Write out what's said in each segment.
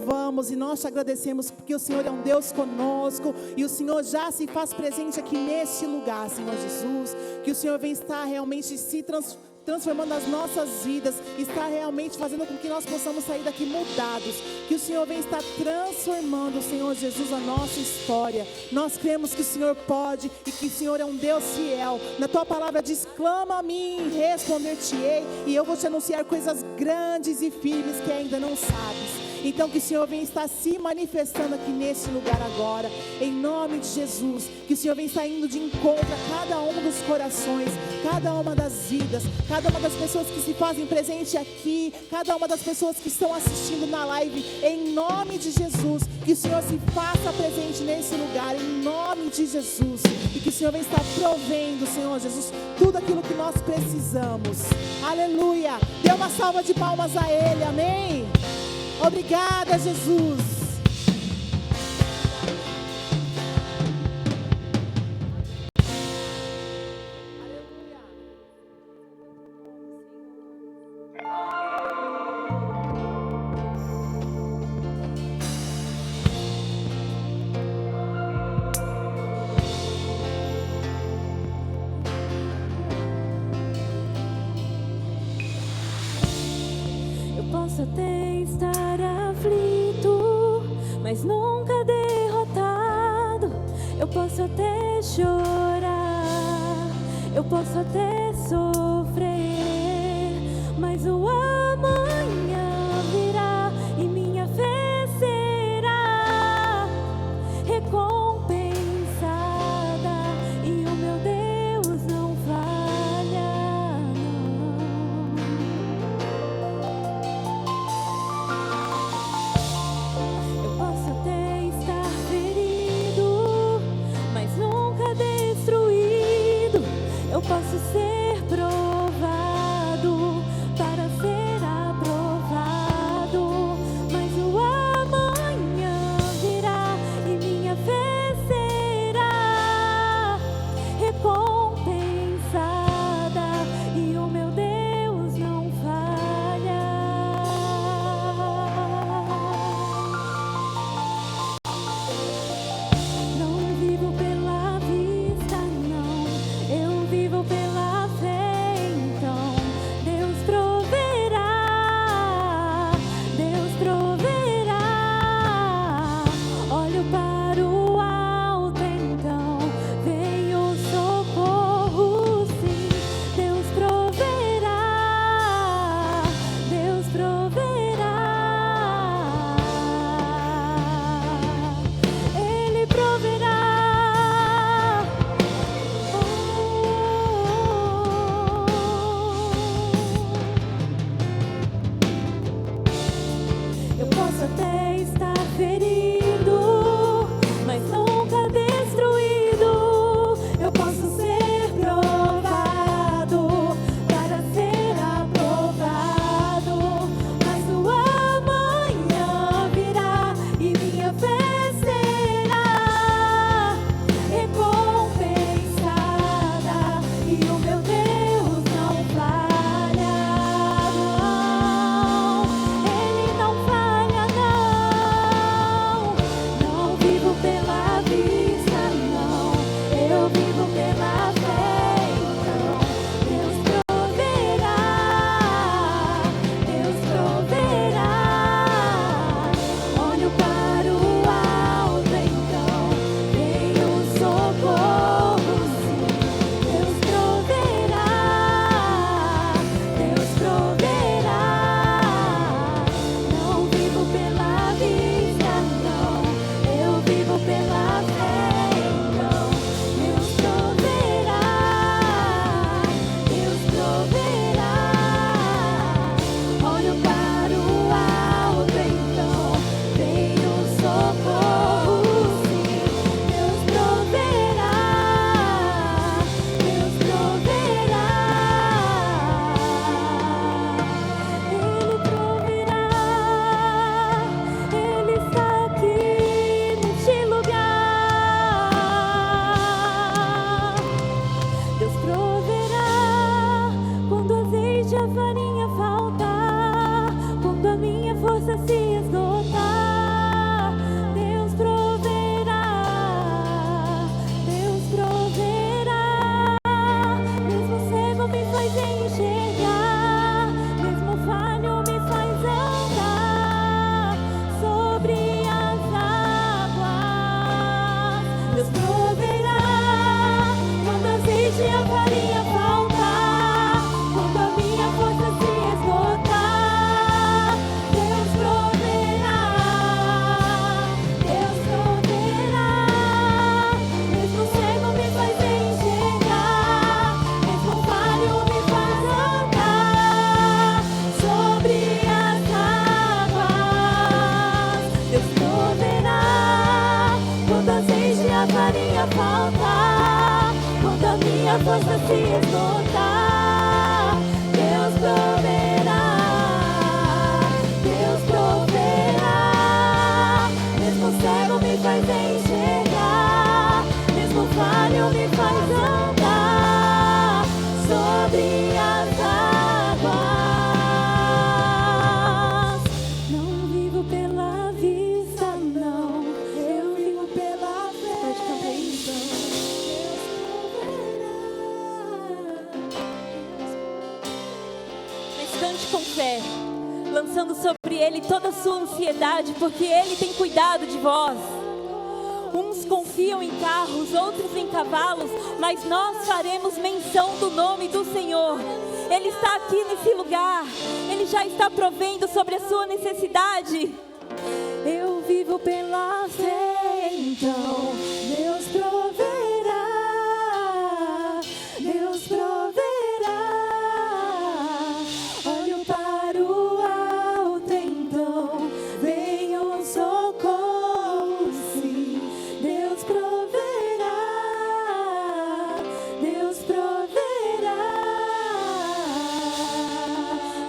louvamos e nós te agradecemos, porque o Senhor é um Deus conosco, e o Senhor já se faz presente aqui neste lugar, Senhor Jesus. Que o Senhor vem estar realmente se transformando as nossas vidas, está realmente fazendo com que nós possamos sair daqui mudados. Que o Senhor vem estar transformando, Senhor Jesus, a nossa história. Nós cremos que o Senhor pode e que o Senhor é um Deus fiel. Na tua palavra diz: clama a mim, responder-te-ei, e eu vou te anunciar coisas grandes e firmes que ainda não sabes. Então que o Senhor venha estar se manifestando aqui nesse lugar agora, em nome de Jesus. Que o Senhor venha estar indo de encontro a cada um dos corações, cada uma das vidas, cada uma das pessoas que se fazem presente aqui, cada uma das pessoas que estão assistindo na live, em nome de Jesus. Que o Senhor se faça presente nesse lugar, em nome de Jesus. E que o Senhor venha estar provendo, Senhor Jesus, tudo aquilo que nós precisamos. Aleluia. Dê uma salva de palmas a Ele, amém. Obrigada, Jesus. Eu posso até estar aflito, mas nunca derrotado. Eu posso até chorar, eu posso até sofrer, mas o amanhã virá e minha fé será recompensada, e o meu Deus não falha, não. Eu posso até estar ferido, mas nunca destruído. Eu posso ser provado para ser aprovado, mas o amanhã virá e minha fé será recompensada, e o meu Deus não falha. Não vivo pela vista, não, eu vivo pela fé. Então Deus proverá, Deus proverá. Olho para o alto, então vem o socorro, sim. Deus proverá, Deus proverá. Ele proverá. Eu posso até estar ferido, mas nunca destruído. Eu posso ser provado para ser aprovado, mas o amanhã virá e minha fé será recompensada, e o meu Deus não falha, não. Ele não falha, não. força se esgotar, Deus proverá, Deus proverá. Mesmo cego me faz enxergar, mesmo falho me faz andar sobre as águas. Não vivo pela vista, não, eu vivo pela fé. Pode cantar isso. Mas cante com fé, lançando sobre Ele toda a sua ansiedade, porque Ele tem cuidado de vós. Uns confiam em carros, outros em cavalos, mas nós faremos menção do nome do Senhor. Ele está aqui nesse lugar, Ele já está provendo sobre a sua necessidade. Eu vivo pela fé, então Deus proverá, Deus proverá. Olho para o alto, então venha o socorro, sim. Deus proverá, Deus proverá.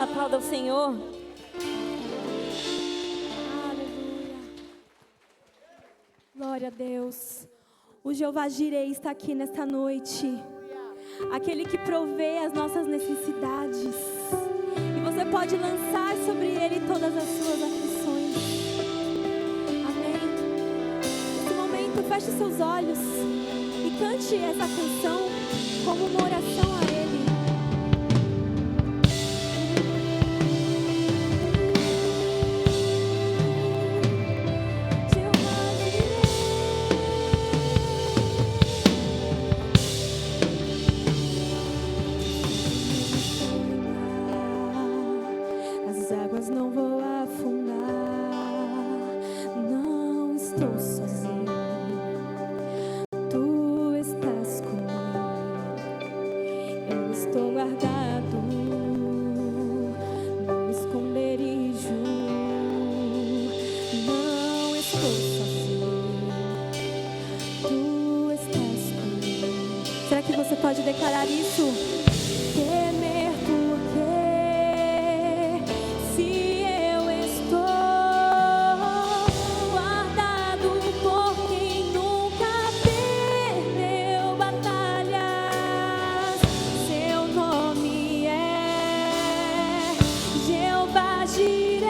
Aplauda o Senhor. Glória a Deus. O Jeová Jireh está aqui nesta noite. Aquele que provê as nossas necessidades. E você pode lançar sobre Ele todas as suas aflições. Amém. Nesse momento, feche seus olhos e cante essa canção como uma oração a Ele. Não vou afundar, não estou sozinho, Tu estás comigo, eu estou guardado no esconderijo, não estou sozinho, Tu estás comigo. Será que você pode declarar isso? Temer porque Jeová Jireh.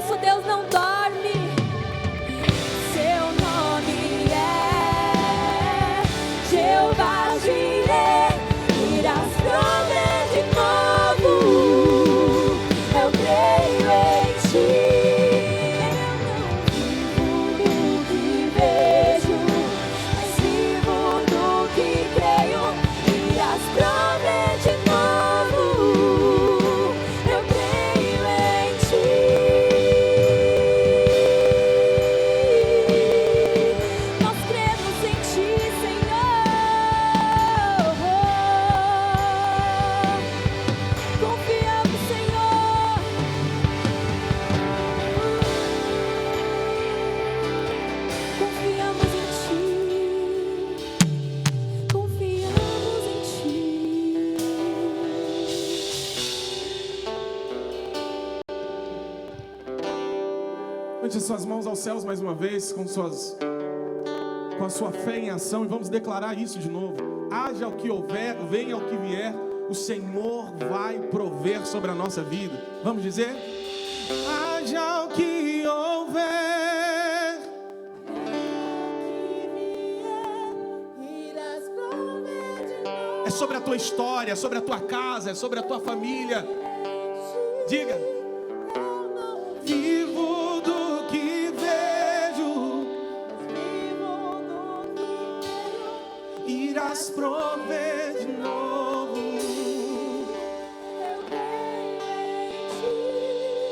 nosso Deus não dorme. Seu nome é Jeová Jireh, irás prover de novo. Eu creio em ti. Eu não vivo do que vejo, mas vivo do que creio. Irás prover de novo. Eu creio em ti. Nós cremos em ti, Senhor. Confiamos, Senhor. Confiamos em ti. Confiamos em ti. Levante suas mãos aos céus mais uma vez, com a sua fé em ação, e vamos declarar isso de novo. Haja o que houver, venha o que vier, o Senhor vai prover sobre a nossa vida. Vamos dizer? Haja o que houver. Irás prover de novo. É sobre a tua história, é sobre a tua casa, é sobre a tua família. Diga. Vivo do que vejo, irás prover de novo.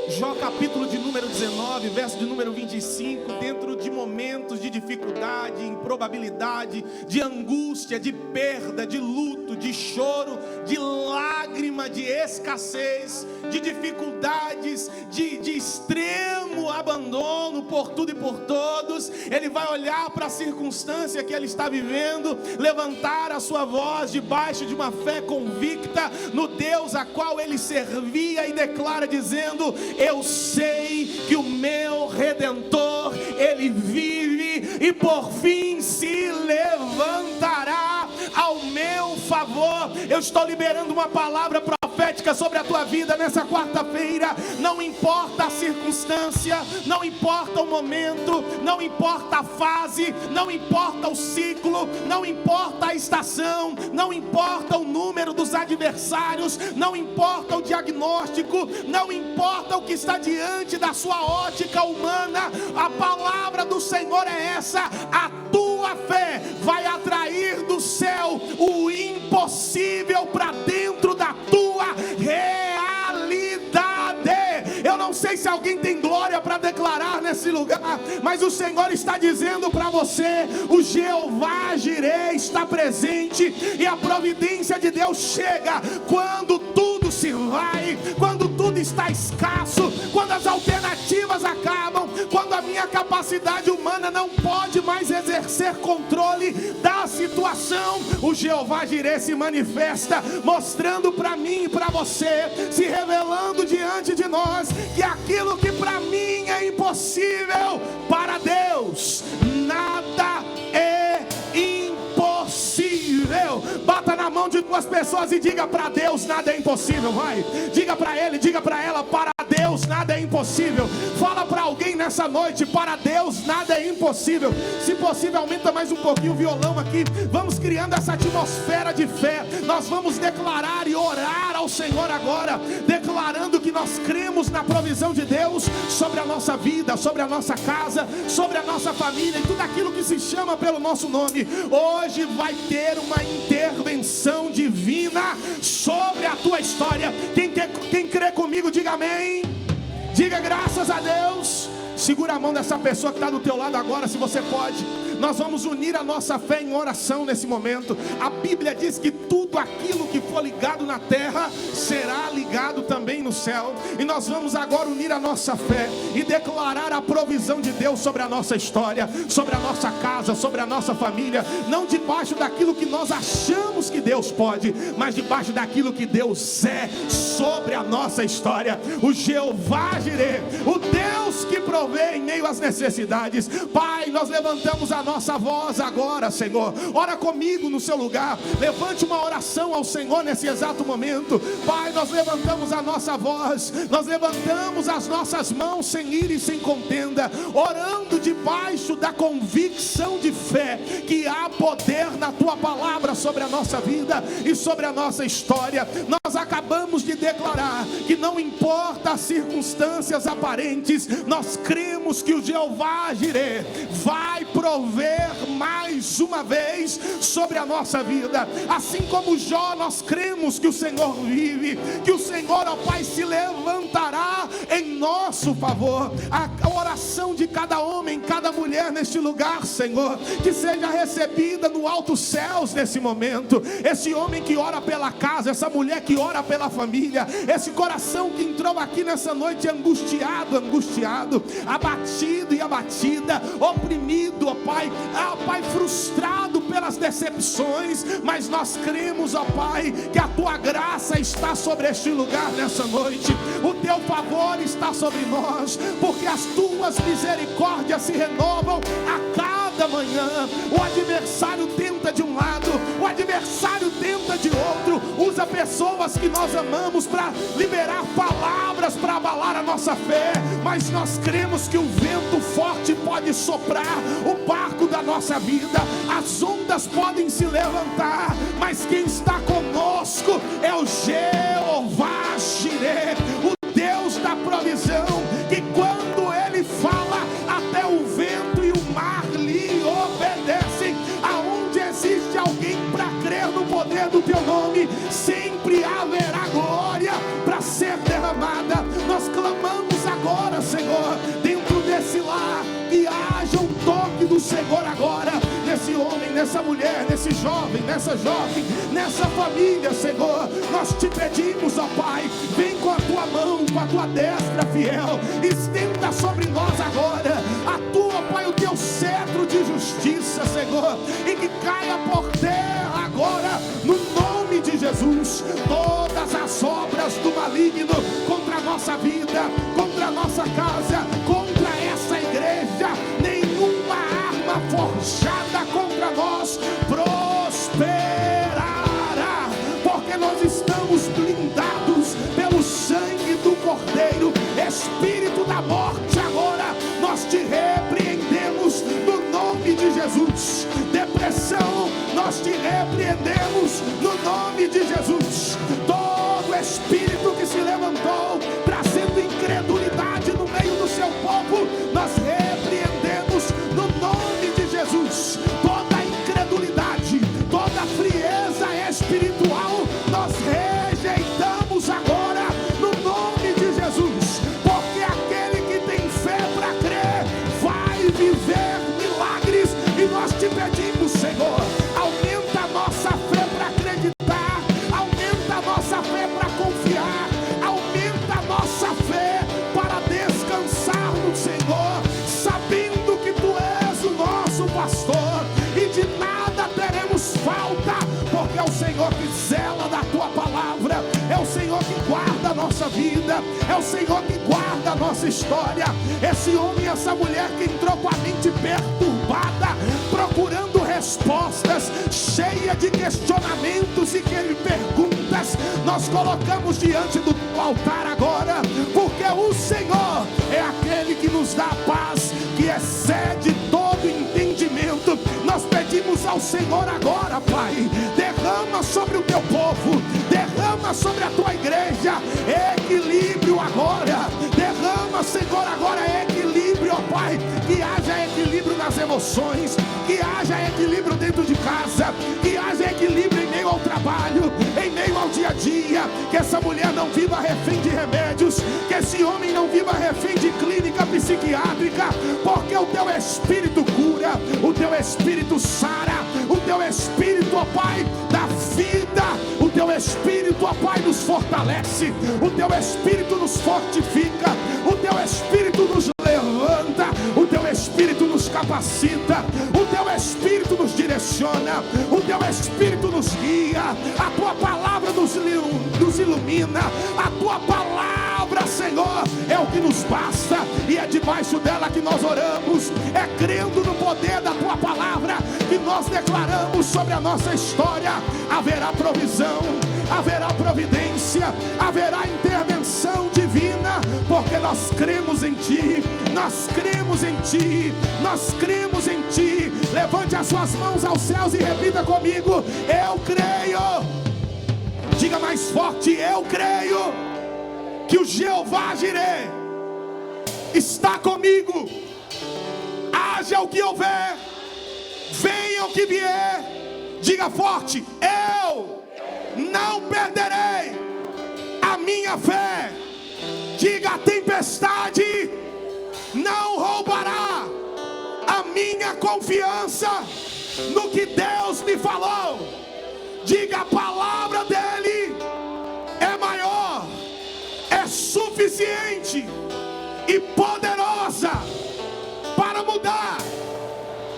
Jó capítulo de número 19, verso de número 25, dentro de momentos de dificuldade, improbabilidade, de angústia, de perda, de luto, de choro, de lágrima, de escassez, de dificuldades, de extremo abandono por tudo e por todos, ele vai olhar para a circunstância que ele está vivendo, levantar a sua voz debaixo de uma fé convicta no Deus a qual ele servia e declara dizendo: eu sei que o meu Redentor, ele vive e por fim se levantará ao meu favor. Eu estou liberando uma palavra profética sobre a tua vida nessa quarta-feira. Não importa a circunstância, não importa o momento, não importa a fase, não importa o ciclo, não importa a estação, não importa o número dos adversários, não importa o diagnóstico, não importa o que está diante da sua ótica humana. A palavra do Senhor é essa: a tua fé vai atrair do céu o impossível para dentro da tua realidade. Eu não sei se alguém tem glória para declarar nesse lugar, mas o Senhor está dizendo para você: o Jeová Jireh está presente, e a providência de Deus chega quando tudo se vai, quando tudo está escasso, quando as alternativas acabam, quando a minha capacidade humana não pode mais exercer controle da situação. O Jeová Jireh se manifesta, mostrando para mim e para você, se revelando diante de nós, que aquilo que para mim é impossível, para Deus nada é impossível. Bata na mão de duas pessoas e diga: para Deus nada é impossível. Vai, diga para ele, diga para ela: para Deus nada é impossível. Fala para alguém nessa noite: para Deus nada é impossível. Se possível, aumenta mais um pouquinho o violão aqui. Vamos criando essa atmosfera de fé. Nós vamos declarar e orar ao Senhor agora, declarando que nós cremos na provisão de Deus sobre a nossa vida, sobre a nossa casa, sobre a nossa família e tudo aquilo que se chama pelo nosso nome. Hoje vai ter uma intervenção divina sobre a tua história. Quem crê comigo, diga amém. Diga graças a Deus. Segura a mão dessa pessoa que está do teu lado agora, se você pode. Nós vamos unir a nossa fé em oração nesse momento. A Bíblia diz que tudo aquilo que for ligado na terra será ligado também no céu. E nós vamos agora unir a nossa fé e declarar a provisão de Deus sobre a nossa história, sobre a nossa casa, sobre a nossa família. Não debaixo daquilo que nós achamos que Deus pode, mas debaixo daquilo que Deus é sobre a nossa história. O Jeová Jireh, o Deus que provê em meio às necessidades. Pai, nós levantamos a nossa voz agora, Senhor. Ora comigo no seu lugar. Levante uma oração ao Senhor nesse exato momento. Pai, nós levantamos a nossa voz, nós levantamos as nossas mãos sem ira e sem contenda, orando debaixo da convicção de fé que há poder na tua palavra sobre a nossa vida e sobre a nossa história. Nós acabamos de declarar que não importa as circunstâncias aparentes, nós cremos que o Jeová Jireh vai prover mais uma vez sobre a nossa vida. Assim como Jó, nós cremos que o Senhor vive, que o Senhor, ó Pai, se levantará em nosso favor. A oração de cada homem, cada mulher neste lugar, Senhor, que seja recebida no alto céus nesse momento. Esse homem que ora pela casa, essa mulher que ora pela família, esse coração que entrou aqui nessa noite angustiado, abatido e abatida, oprimido, ó Pai, frustrado pelas decepções, mas nós cremos, ó Pai, que a tua graça está sobre este lugar nessa noite, o teu favor está sobre nós, porque as tuas misericórdias se renovam a cada manhã. O adversário tenta de um lado, o adversário tenta de outro, usa pessoas que nós amamos para liberar palavras para abalar a nossa fé, mas nós cremos que o vento forte pode soprar o barco da nossa vida, as ondas podem se levantar, mas quem está conosco é o Jeová Jireh, o Deus da provisão, que quando Ele fala, até o vento e o mar lhe obedecem. Aonde existe alguém para crer no poder do teu nome, sempre haverá glória para ser derramada. Nós clamamos agora, Senhor, dentro desse lar, que haja um toque do Senhor agora, nesse homem, nessa mulher, nesse jovem, nessa família, Senhor. Nós te pedimos, ó Pai, vem com a tua mão, com a tua destra fiel, estenda sobre nós agora a tua, Pai, o teu cetro de justiça, Senhor, e que caia por terra agora, no nome de Jesus, todas as obras do maligno contra a nossa vida, contra a nossa casa, contra essa igreja, nenhuma arma forjada contra nós prosperará, porque nós estamos blindados pelo sangue do Cordeiro. Espírito da morte, agora nós te repreendemos no nome de Jesus. Depressão, nós te repreendemos no nome de Jesus. Todo espírito que se levantou trazendo incredulidade no meio do seu povo, nós repreendemos no nome de Jesus. Toda incredulidade, toda frieza espiritual, nós rejeitamos agora no nome de Jesus, porque aquele que tem fé para crer vai viver milagres. E nós te pedimos, Senhor, aumenta a nossa fé para acreditar, aumenta a nossa fé para confiar, aumenta a nossa fé para descansar no Senhor, sabendo que tu és o nosso pastor e de nada teremos falta, porque é o Senhor que zela da tua palavra, é o Senhor que guarda a nossa vida, é o Senhor que guarda a nossa história. Esse homem e essa mulher que entrou com a mente perturbada, procurando respostas, cheia de questionamentos e perguntas, nós colocamos diante do altar agora, porque o Senhor é aquele que nos dá a paz, que excede todo entendimento. Nós pedimos ao Senhor agora, Pai, derrama sobre o teu povo, derrama sobre a tua igreja equilíbrio agora, derrama, Senhor, agora equilíbrio, ó Pai, que haja equilíbrio nas emoções, que haja equilíbrio dentro de casa, que haja equilíbrio em meio ao trabalho, em meio ao dia a dia, que essa mulher não viva refém de remédios, que esse homem não viva refém de clínica psiquiátrica, porque o teu Espírito cura, o teu Espírito sara, o teu Espírito, ó Pai, dá vida, o teu Espírito, ó Pai, nos fortalece, o teu Espírito nos fortifica, o teu Espírito nos levanta, o teu Espírito nos capacita, o teu Espírito nos direciona, o teu Espírito nos guia, a tua palavra nos ilumina, a tua palavra, Senhor, é o que nos basta, e é debaixo dela que nós oramos, é crendo no poder da tua palavra, nós declaramos sobre a nossa história: haverá provisão, haverá providência, haverá intervenção divina, porque nós cremos em Ti, nós cremos em Ti, nós cremos em Ti. Levante as suas mãos aos céus e repita comigo: eu creio. Diga mais forte: eu creio que o Jeová Jireh está comigo. Haja o que houver, venha o que vier. Diga forte: eu não perderei a minha fé. Diga: a tempestade não roubará a minha confiança no que Deus me falou. Diga: a palavra dele é maior, é suficiente e poderosa para mudar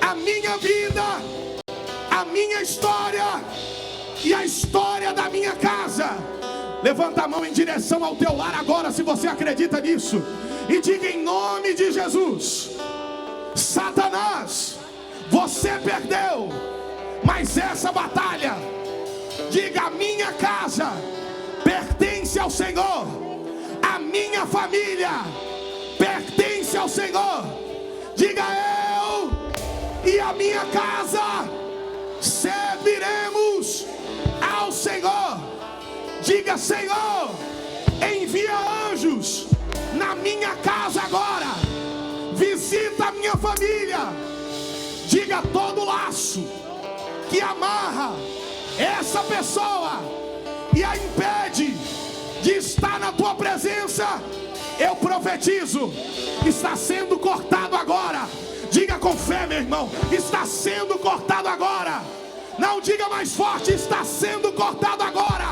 a minha vida, a minha história e a história da minha casa. Levanta a mão em direção ao teu lar agora, se você acredita nisso, e diga: em nome de Jesus, Satanás, você perdeu, mas essa batalha, diga: a minha casa pertence ao Senhor, a minha família pertence ao Senhor. Diga: eu e a minha casa serviremos ao Senhor. Diga: Senhor, envia anjos na minha casa agora, visita a minha família. Diga: todo laço que amarra essa pessoa e a impede de estar na tua presença, eu profetizo, está sendo cortado agora. Diga com fé, meu irmão: está sendo cortado agora. Não, diga mais forte: está sendo cortado agora.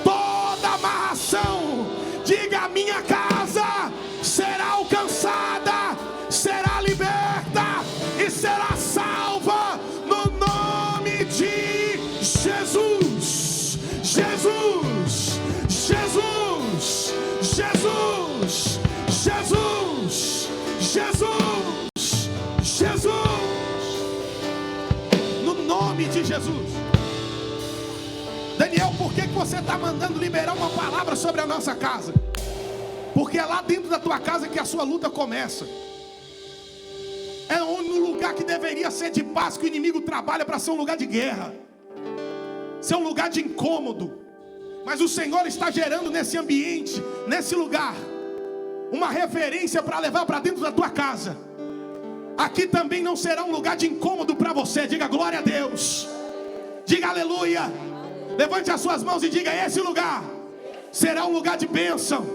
Toda amarração, diga: a minha casa será alcançada, será liberta e será salva no nome de Jesus. Jesus, Jesus, Jesus, Jesus, Jesus, Jesus, no nome de Jesus. Daniel, por que você está mandando liberar uma palavra sobre a nossa casa? Porque é lá dentro da tua casa que a sua luta começa. É no lugar que deveria ser de paz que o inimigo trabalha para ser um lugar de guerra, ser um lugar de incômodo. Mas o Senhor está gerando nesse ambiente, nesse lugar, uma referência para levar para dentro da tua casa. Aqui também não será um lugar de incômodo para você. Diga glória a Deus, diga aleluia. Levante as suas mãos e diga: esse lugar será um lugar de bênção,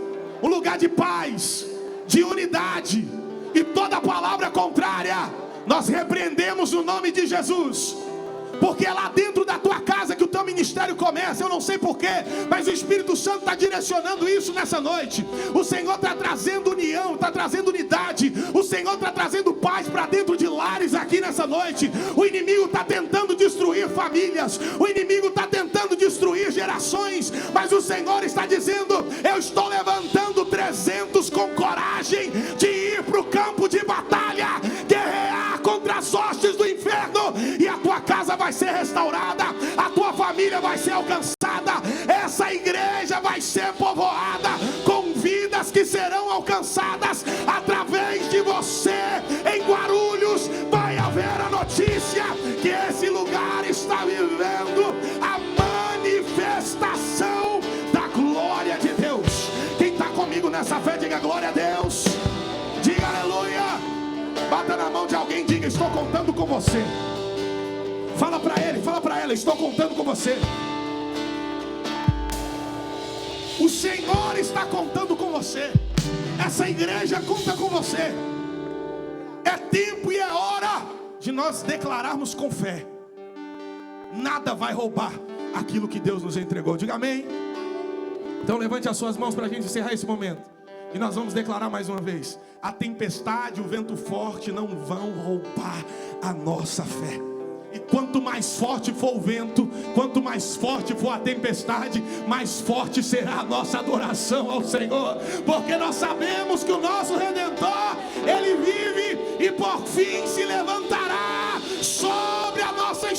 um lugar de paz, de unidade. E toda palavra contrária nós repreendemos no nome de Jesus. Porque é lá dentro da tua casa que o teu ministério começa. Eu não sei porquê, mas o Espírito Santo está direcionando isso nessa noite. O Senhor está trazendo união, está trazendo unidade. O Senhor está trazendo paz para dentro de lares aqui nessa noite. O inimigo está tentando destruir famílias, o inimigo está tentando destruir gerações, mas o Senhor está dizendo: eu estou levantando 300 com coragem de ir para o campo de batalha, guerrear contra as hostes do inferno. E a tua casa vai ser restaurada, a tua família vai ser alcançada, essa igreja vai ser povoada com vidas que serão alcançadas através de você. Em Guarulhos vai haver a notícia que esse lugar está vivendo a manifestação da glória de Deus. Quem está comigo nessa fé, diga glória a Deus, diga aleluia. Bata na mão de alguém, diga: estou contando com você. Fala para ele, fala para ela: estou contando com você. O Senhor está contando com você. Essa igreja conta com você. É tempo e é hora de nós declararmos com fé: nada vai roubar aquilo que Deus nos entregou. Diga amém. Então levante as suas mãos para a gente encerrar esse momento. E nós vamos declarar mais uma vez: a tempestade e o vento forte não vão roubar a nossa fé. E quanto mais forte for o vento, quanto mais forte for a tempestade, mais forte será a nossa adoração ao Senhor. Porque nós sabemos que o nosso Redentor, Ele vive e por fim se levantará sobre a nossa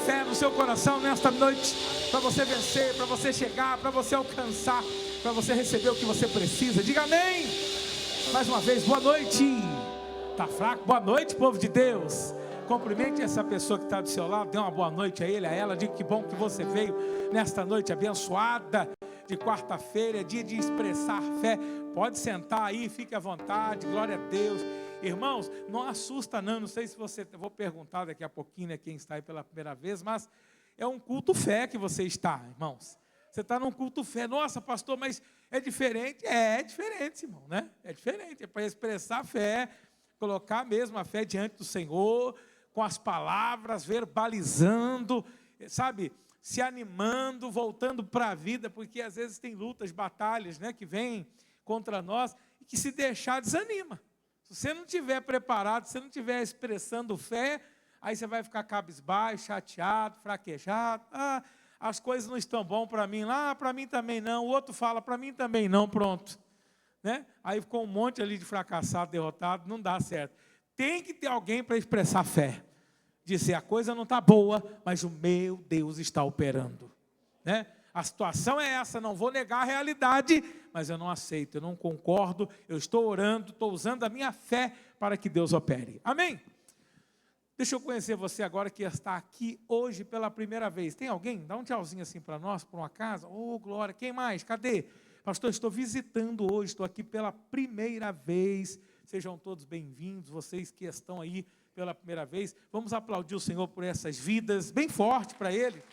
fé no seu coração nesta noite, para você vencer, para você chegar, para você alcançar, para você receber o que você precisa. Diga amém. Mais uma vez, boa noite. Tá fraco? Boa noite, povo de Deus. Cumprimente essa pessoa que está do seu lado, dê uma boa noite a ele, a ela. Diga que bom que você veio nesta noite abençoada de quarta-feira, dia de expressar fé. Pode sentar aí, fique à vontade, glória a Deus. Irmãos, não assusta não sei se você, eu vou perguntar daqui a pouquinho, né, quem está aí pela primeira vez, mas é um culto fé que você está, irmãos. Você está num culto fé. Nossa, pastor, mas é diferente? É diferente, irmão, né? É diferente, é para expressar fé, colocar mesmo a fé diante do Senhor, com as palavras, verbalizando, sabe, se animando, voltando para a vida, porque às vezes tem lutas, batalhas, né, que vêm contra nós, e que se deixar desanima. Se você não estiver preparado, se você não estiver expressando fé, aí você vai ficar cabisbaixo, chateado, fraquejado. As coisas não estão bom para mim lá, para mim também não. O outro fala, para mim também não, pronto. Né? Aí ficou um monte ali de fracassado, derrotado, não dá certo. Tem que ter alguém para expressar fé. Dizer, a coisa não está boa, mas o meu Deus está operando. Né? A situação é essa, não vou negar a realidade, mas eu não aceito, eu não concordo, eu estou orando, estou usando a minha fé para que Deus opere. Amém? Deixa eu conhecer você agora que está aqui hoje pela primeira vez. Tem alguém? Dá um tchauzinho assim para nós, por uma casa. Oh, glória, quem mais? Cadê? Pastor, estou visitando hoje, estou aqui pela primeira vez. Sejam todos bem-vindos, vocês que estão aí pela primeira vez. Vamos aplaudir o Senhor por essas vidas, bem forte para Ele.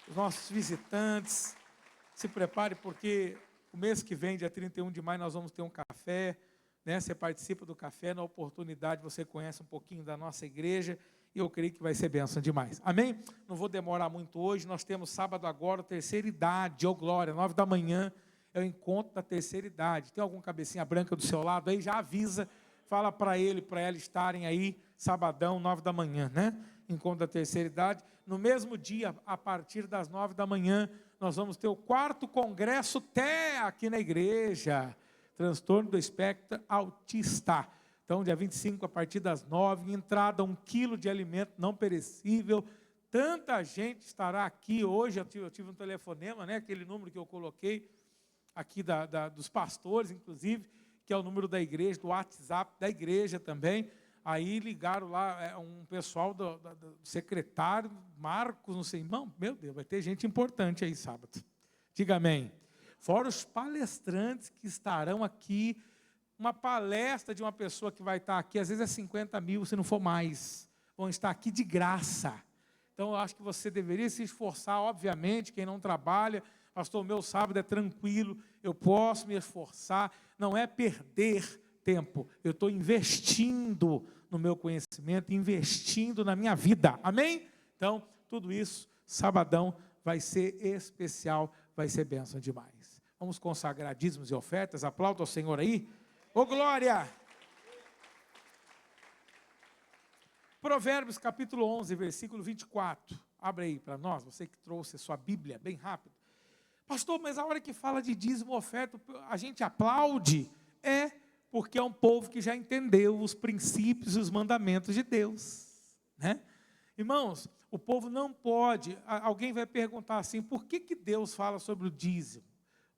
Os nossos visitantes, se prepare porque o mês que vem, dia 31 de maio, nós vamos ter um café, né? Você participa do café, na oportunidade você conhece um pouquinho da nossa igreja, e eu creio que vai ser bênção demais. Amém? Não vou demorar muito hoje, nós temos sábado agora, terceira idade, oh glória, 9 da manhã, é o encontro da terceira idade. Tem algum cabecinha branca do seu lado aí? Já avisa, fala para ele, para ela estarem aí, sabadão, 9 da manhã, né? Encontro da terceira idade. No mesmo dia, a partir das 9 da manhã, nós vamos ter o 4º congresso TÉ aqui na igreja, transtorno do espectro autista. Então, dia 25, a partir das 9, entrada 1 quilo de alimento não perecível. Tanta gente estará aqui hoje, eu tive um telefonema, né, aquele número que eu coloquei aqui dos pastores, inclusive, que é o número da igreja, do WhatsApp da igreja também. Aí ligaram lá um pessoal do secretário, Marcos, não sei, irmão, meu Deus, vai ter gente importante aí sábado. Diga amém. Fora os palestrantes que estarão aqui, uma palestra de uma pessoa que vai estar aqui, às vezes é 50 mil, se não for mais, vão estar aqui de graça. Então, eu acho que você deveria se esforçar, obviamente, quem não trabalha, pastor, o meu sábado é tranquilo, eu posso me esforçar, não é perder tempo, eu estou investindo no meu conhecimento, investindo na minha vida, amém? Então, tudo isso, sabadão, vai ser especial, vai ser bênção demais. Vamos consagrar dízimos e ofertas, aplauda ao Senhor aí, ô glória! Provérbios capítulo 11, versículo 24, abre aí para nós, você que trouxe a sua Bíblia, bem rápido. Pastor, mas a hora que fala de dízimo e oferta, a gente aplaude, porque é um povo que já entendeu os princípios e os mandamentos de Deus, né? Irmãos, o povo não pode, alguém vai perguntar assim, por que Deus fala sobre o dízimo?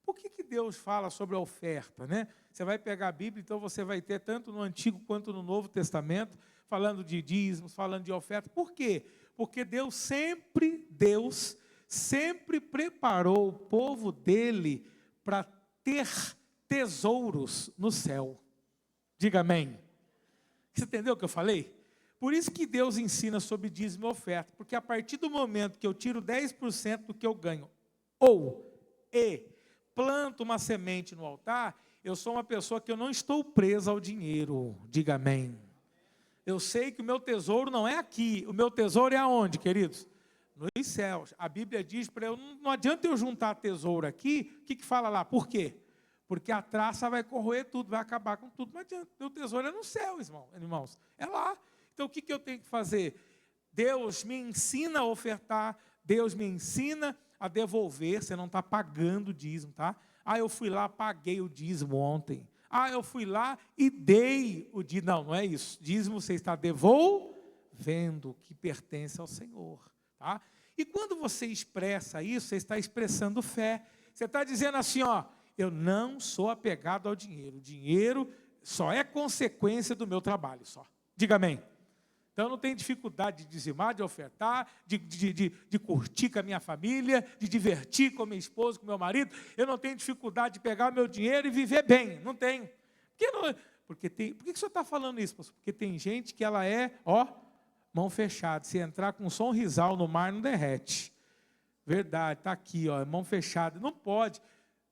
Por que Deus fala sobre a oferta, né? Você vai pegar a Bíblia, então você vai ter tanto no Antigo quanto no Novo Testamento, falando de dízimos, falando de oferta. Por quê? Porque Deus sempre preparou o povo dele para ter tesouros no céu. Diga amém. Você entendeu o que eu falei? Por isso que Deus ensina sobre dízimo e oferta, porque a partir do momento que eu tiro 10% do que eu ganho, planto uma semente no altar, eu sou uma pessoa que eu não estou presa ao dinheiro. Diga amém. Eu sei que o meu tesouro não é aqui, o meu tesouro é aonde, queridos? Nos céus. A Bíblia diz para eu, não adianta eu juntar tesouro aqui, o que fala lá? Por quê? Porque a traça vai corroer tudo, vai acabar com tudo, não adianta. Meu tesouro é no céu, irmãos, é lá. Então o que eu tenho que fazer? Deus me ensina a ofertar, Deus me ensina a devolver, você não está pagando o dízimo, tá? Eu fui lá, paguei o dízimo ontem. Eu fui lá e dei o dízimo. Não é isso. Dízimo você está devolvendo. vendo o que pertence ao Senhor, tá? E quando você expressa isso, você está expressando fé. Você está dizendo assim, ó, eu não sou apegado ao dinheiro. O dinheiro só é consequência do meu trabalho, só. Diga amém. Então, eu não tenho dificuldade de dizimar, de ofertar, de curtir com a minha família, de divertir com a minha esposa, com o meu marido. Eu não tenho dificuldade de pegar o meu dinheiro e viver bem. Não tenho. Por que o senhor está falando isso, pastor? Porque tem gente que ela é, ó, mão fechada. Se entrar com um sorrisal no mar, não derrete. Verdade, está aqui, ó, mão fechada. Não pode.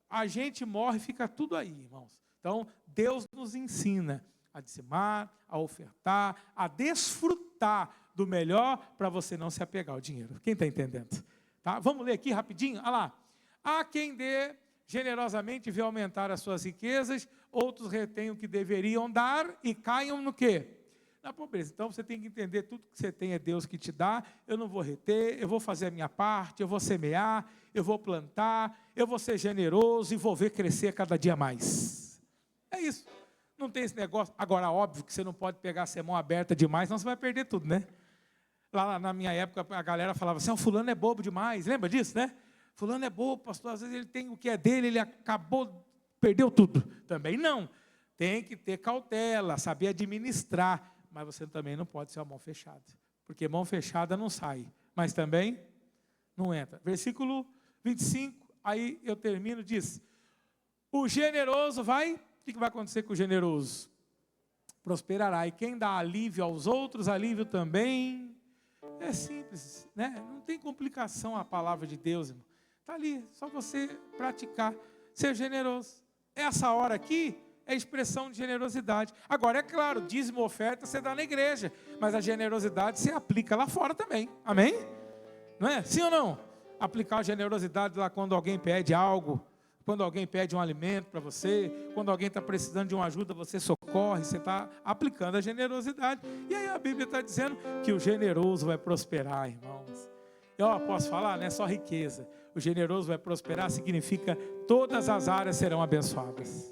A gente morre e fica tudo aí, irmãos. Então, Deus nos ensina a dizimar, a ofertar, a desfrutar do melhor para você não se apegar ao dinheiro. Quem está entendendo? Tá? Vamos ler aqui rapidinho? Olha lá. Há quem dê generosamente e vê aumentar as suas riquezas, outros retêm o que deveriam dar e caiam no quê? Na pobreza. Então você tem que entender, tudo que você tem é Deus que te dá, eu não vou reter, eu vou fazer a minha parte, eu vou semear, eu vou plantar, eu vou ser generoso e vou ver crescer cada dia mais. É isso. Não tem esse negócio. Agora, óbvio que você não pode pegar a mão aberta demais, senão você vai perder tudo, né? Lá na minha época, a galera falava assim, o fulano é bobo demais. Lembra disso, né? Fulano é bobo, pastor, às vezes ele tem o que é dele, ele perdeu tudo. Também não. Tem que ter cautela, saber administrar. Mas você também não pode ser uma mão fechada. Porque mão fechada não sai. Mas também não entra. Versículo 25, aí eu termino, diz, o generoso vai... O que vai acontecer com o generoso? Prosperará. E quem dá alívio aos outros, alívio também. É simples, né? Não tem complicação a palavra de Deus, irmão. Está ali, só você praticar, ser generoso. Essa hora aqui é expressão de generosidade. Agora, é claro, dízimo, oferta, você dá na igreja. Mas a generosidade se aplica lá fora também. Amém? Não é? Sim ou não? Aplicar a generosidade lá quando alguém pede algo. Quando alguém pede um alimento para você, quando alguém está precisando de uma ajuda, você socorre, você está aplicando a generosidade. E aí a Bíblia está dizendo que o generoso vai prosperar, irmãos. Eu posso falar, não é só riqueza. O generoso vai prosperar significa todas as áreas serão abençoadas.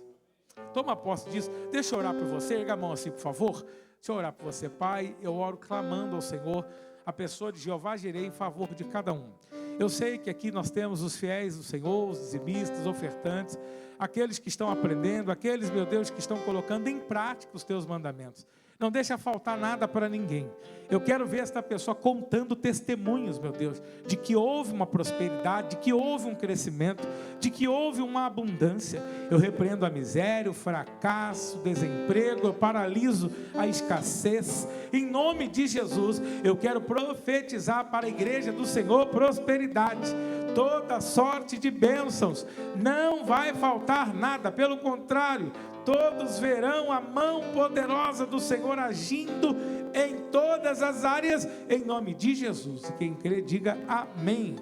Toma posse disso. Deixa eu orar por você, erga a mão assim, por favor. Deixa eu orar por você, Pai. Eu oro clamando ao Senhor, a pessoa de Jeová Jireh em favor de cada um. Eu sei que aqui nós temos os fiéis do Senhor, os dizimistas, os ofertantes, aqueles que estão aprendendo, aqueles, meu Deus, que estão colocando em prática os teus mandamentos. Não deixa faltar nada para ninguém. Eu quero ver esta pessoa contando testemunhos, meu Deus, de que houve uma prosperidade, de que houve um crescimento, de que houve uma abundância. Eu repreendo a miséria, o fracasso, o desemprego, eu paraliso a escassez. Em nome de Jesus, eu quero profetizar para a igreja do Senhor prosperidade. Toda sorte de bênçãos, não vai faltar nada, pelo contrário, todos verão a mão poderosa do Senhor agindo em todas as áreas, em nome de Jesus. E quem crê, diga amém.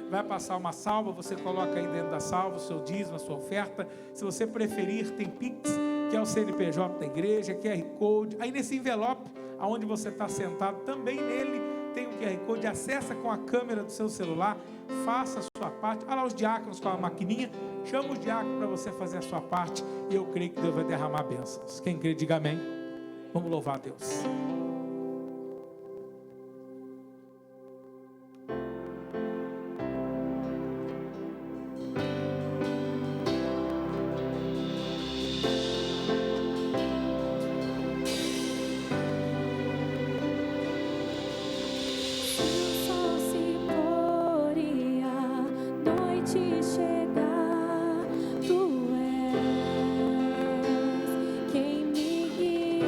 Vai passar uma salva, você coloca aí dentro da salva o seu dízimo, a sua oferta. Se você preferir, tem Pix, que é o CNPJ da igreja, QR Code. Aí nesse envelope, aonde você está sentado, também nele tem um QR Code. Acessa com a câmera do seu celular, faça a sua parte. Olha lá os diáconos com a maquininha. Chama os diáconos para você fazer a sua parte. E eu creio que Deus vai derramar bênçãos. Quem crê, diga amém. Vamos louvar a Deus. Quem me guia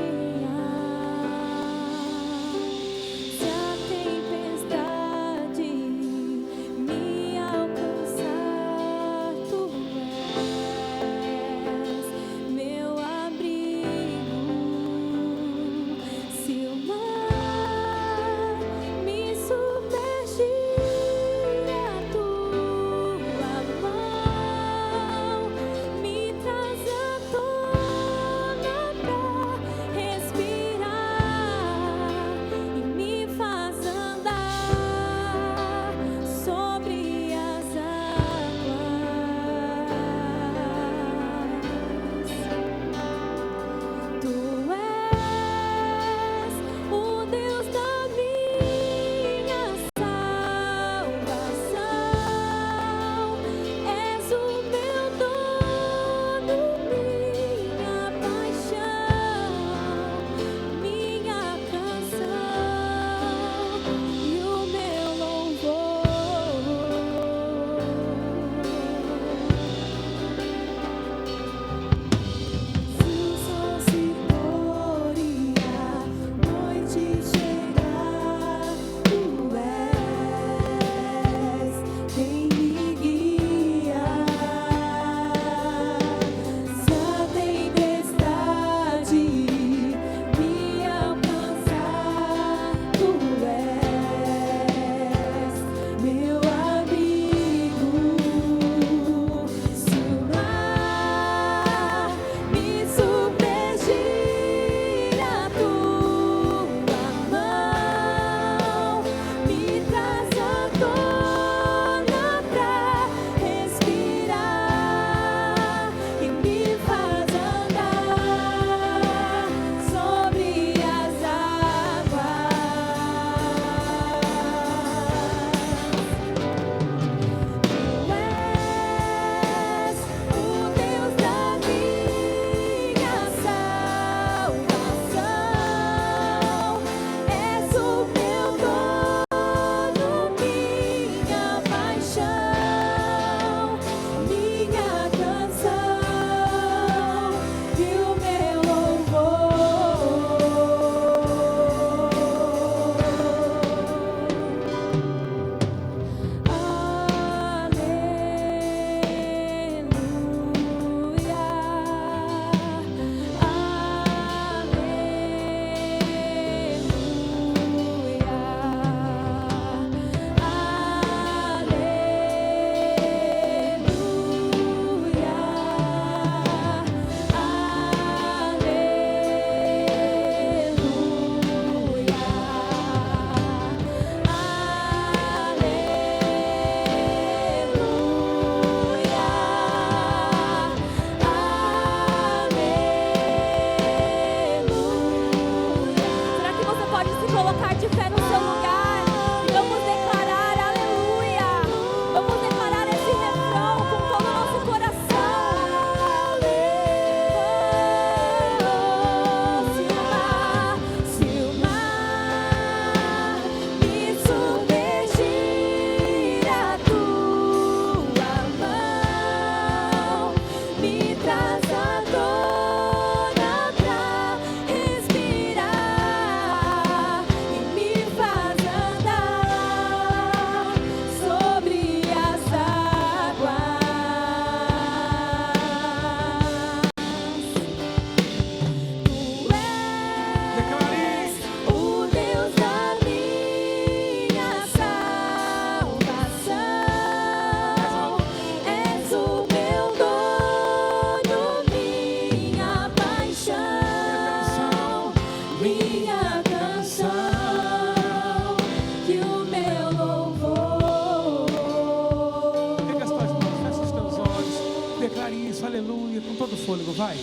vai.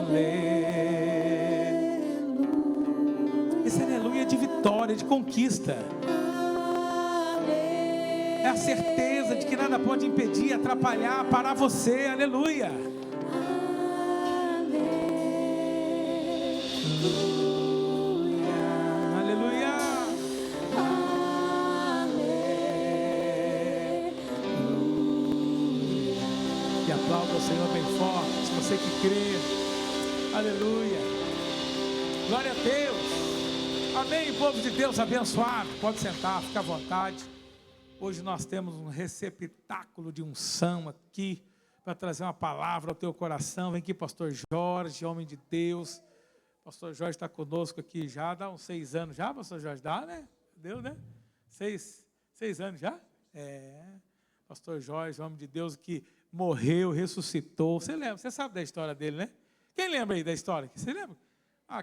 Aleluia. Esse aleluia é de vitória, de conquista. É a certeza de que nada pode impedir, atrapalhar, parar você. Aleluia. Aleluia. E aplauda o Senhor bem forte, se você que crê. Aleluia. Glória a Deus. Amém, povo de Deus abençoado. Pode sentar, fica à vontade. Hoje nós temos um receptáculo de unção aqui para trazer uma palavra ao teu coração. Vem aqui, pastor Jorge, homem de Deus. Pastor Jorge está conosco aqui já, dá uns 6 anos já, pastor Jorge? Dá, né? Deu, né? 6 anos já? Pastor Jorge, homem de Deus que morreu, ressuscitou. Você lembra? Você sabe da história dele, né? Quem lembra aí da história? Você lembra?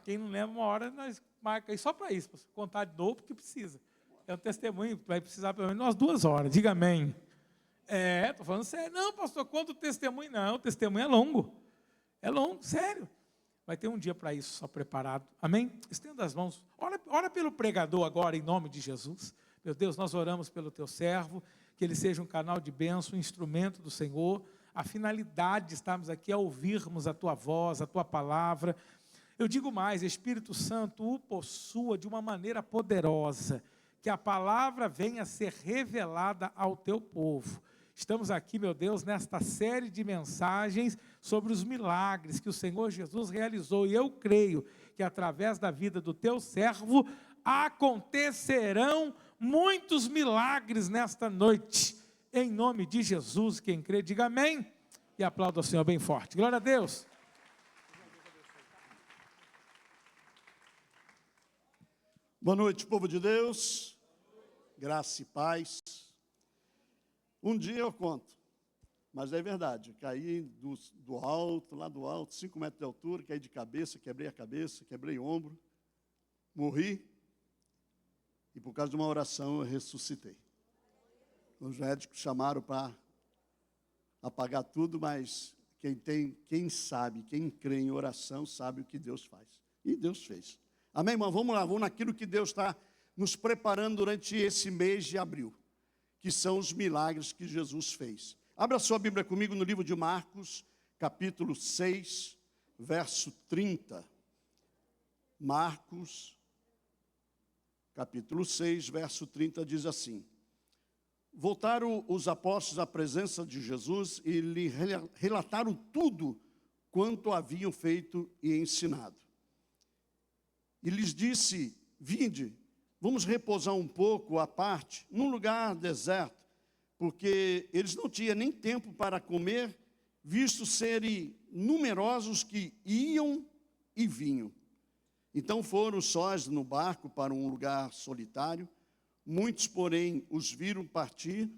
Quem não lembra, uma hora nós marca aí só para isso, para contar de novo, porque precisa. É um testemunho, vai precisar pelo menos umas 2 horas. Diga amém. Estou falando sério. Não, pastor, quanto testemunho? Não, o testemunho é longo. É longo, sério. Vai ter um dia para isso, só preparado. Amém? Estenda as mãos. Ora pelo pregador agora, em nome de Jesus. Meu Deus, nós oramos pelo teu servo, que ele seja um canal de bênção, um instrumento do Senhor. A finalidade de estarmos aqui é ouvirmos a tua voz, a tua palavra. Eu digo mais, Espírito Santo o possua de uma maneira poderosa, que a palavra venha a ser revelada ao teu povo. Estamos aqui, meu Deus, nesta série de mensagens sobre os milagres que o Senhor Jesus realizou. E eu creio que através da vida do teu servo acontecerão muitos milagres nesta noite. Em nome de Jesus, quem crê, diga amém. E aplauda o Senhor bem forte. Glória a Deus. Boa noite, povo de Deus. Graça e paz. Um dia eu conto, mas é verdade, caí do alto, lá do alto, 5 metros de altura, caí de cabeça, quebrei o ombro, morri, e por causa de uma oração eu ressuscitei. Os médicos chamaram para apagar tudo, mas quem sabe, quem crê em oração, sabe o que Deus faz. E Deus fez. Amém, irmão? Vamos lá, vamos naquilo que Deus está nos preparando durante esse mês de abril, que são os milagres que Jesus fez. Abra sua Bíblia comigo no livro de Marcos, capítulo 6, verso 30. Marcos, capítulo 6, verso 30, diz assim: Voltaram os apóstolos à presença de Jesus e lhe relataram tudo quanto haviam feito e ensinado. E lhes disse: Vinde, vamos repousar um pouco à parte, num lugar deserto, porque eles não tinham nem tempo para comer, visto serem numerosos que iam e vinham. Então foram sós no barco para um lugar solitário. Muitos, porém, os viram partir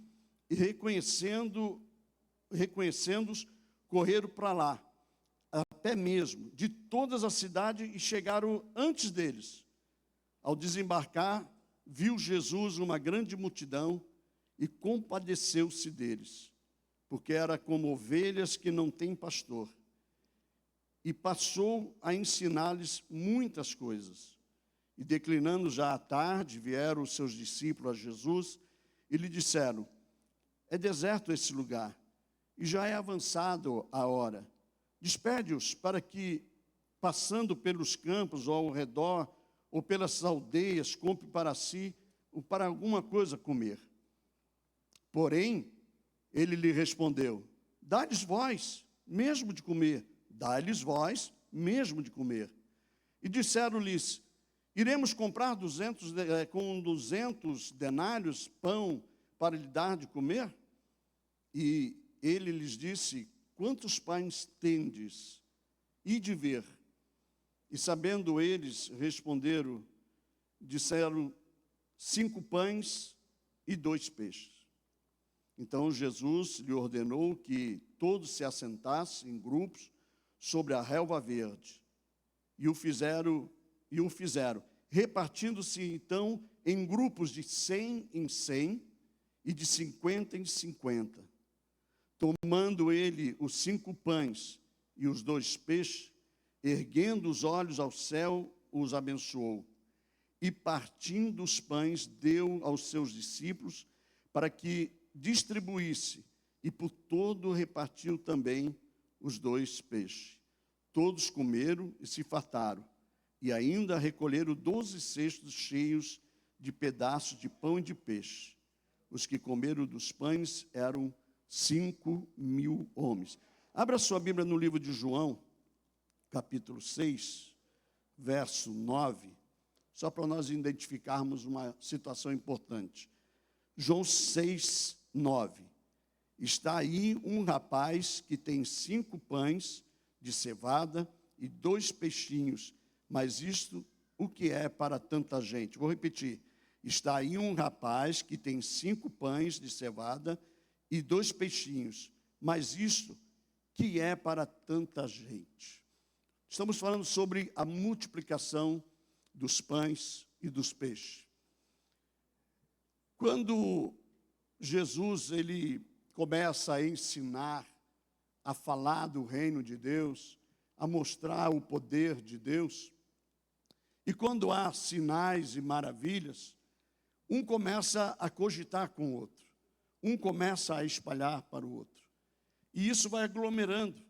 e, reconhecendo-os, correram para lá, a pé mesmo, de todas as cidades, e chegaram antes deles. Ao desembarcar, viu Jesus uma grande multidão e compadeceu-se deles, porque era como ovelhas que não têm pastor. E passou a ensinar-lhes muitas coisas. E declinando já à tarde, vieram os seus discípulos a Jesus e lhe disseram: É deserto esse lugar, e já é avançado a hora. Despede-os para que, passando pelos campos ou ao redor, ou pelas aldeias, compre para si ou para alguma coisa comer. Porém, ele lhe respondeu: Dá-lhes vós mesmo de comer. Dá-lhes vós mesmo de comer. E disseram-lhes: Iremos comprar com 200 denários pão para lhe dar de comer? E ele lhes disse: Quantos pães tendes? Ide ver. E sabendo eles, disseram: 5 pães e 2 peixes. Então Jesus lhe ordenou que todos se assentassem em grupos sobre a relva verde. E o fizeram, repartindo-se então em grupos de 100 em 100 e de 50 em 50. Tomando ele os 5 pães e os 2 peixes, erguendo os olhos ao céu, os abençoou. E partindo os pães, deu aos seus discípulos para que distribuísse, e por todo repartiu também os 2 peixes. Todos comeram e se fartaram, e ainda recolheram 12 cestos cheios de pedaços de pão e de peixe. Os que comeram dos pães eram 5.000 homens. Abra sua Bíblia no livro de João, capítulo 6, verso 9, só para nós identificarmos uma situação importante. João 6, 9. Está aí um rapaz que tem 5 pães de cevada e 2 peixinhos, mas isto o que é para tanta gente? Vou repetir. Está aí um rapaz que tem 5 pães de cevada e 2 peixinhos, mas isto que é para tanta gente? Estamos falando sobre a multiplicação dos pães e dos peixes. Quando Jesus ele começa a ensinar, a falar do reino de Deus, a mostrar o poder de Deus, e quando há sinais e maravilhas, um começa a cogitar com o outro, um começa a espalhar para o outro, e isso vai aglomerando.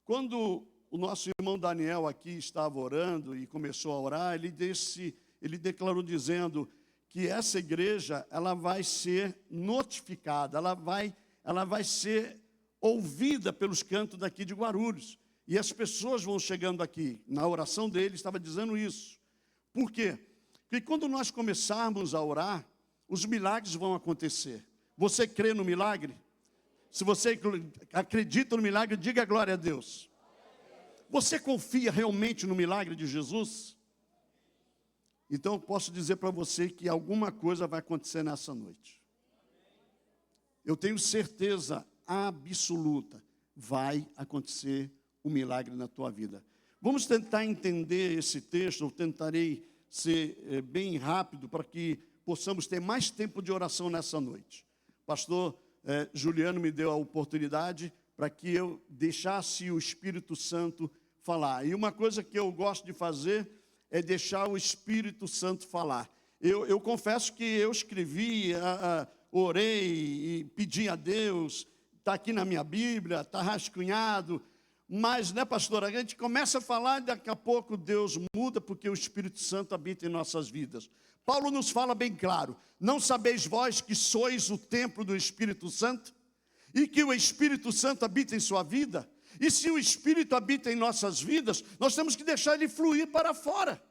Quando o nosso irmão Daniel aqui estava orando e começou a orar, ele declarou dizendo que essa igreja ela vai ser notificada, ela vai ser ouvida pelos cantos daqui de Guarulhos. E as pessoas vão chegando aqui. Na oração dele estava dizendo isso. Por quê? Porque quando nós começarmos a orar, os milagres vão acontecer. Você crê no milagre? Se você acredita no milagre, diga glória a Deus. Você confia realmente no milagre de Jesus? Então eu posso dizer para você que alguma coisa vai acontecer nessa noite. Eu tenho certeza absoluta, vai acontecer um milagre na tua vida. Vamos tentar entender esse texto, eu tentarei ser bem rápido para que possamos ter mais tempo de oração nessa noite. Pastor Juliano me deu a oportunidade para que eu deixasse o Espírito Santo falar. E uma coisa que eu gosto de fazer é deixar o Espírito Santo falar. Eu confesso que eu escrevi, orei e pedi a Deus, está aqui na minha Bíblia, está rascunhado, mas, né, pastor, a gente começa a falar e daqui a pouco Deus muda, porque o Espírito Santo habita em nossas vidas. Paulo nos fala bem claro: não sabeis vós que sois o templo do Espírito Santo? E que o Espírito Santo habita em sua vida? E se o Espírito habita em nossas vidas, nós temos que deixar ele fluir para fora.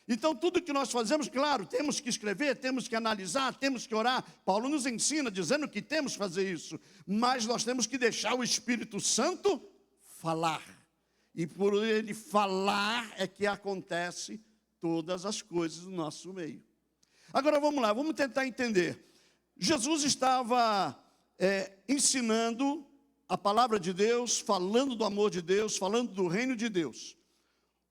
Então, tudo que nós fazemos, claro, temos que escrever, temos que analisar, temos que orar. Paulo nos ensina, dizendo que temos que fazer isso. Mas nós temos que deixar o Espírito Santo falar. E por ele falar é que acontece todas as coisas no nosso meio. Agora, vamos lá, vamos tentar entender. Jesus estava ensinando a palavra de Deus, falando do amor de Deus, falando do reino de Deus.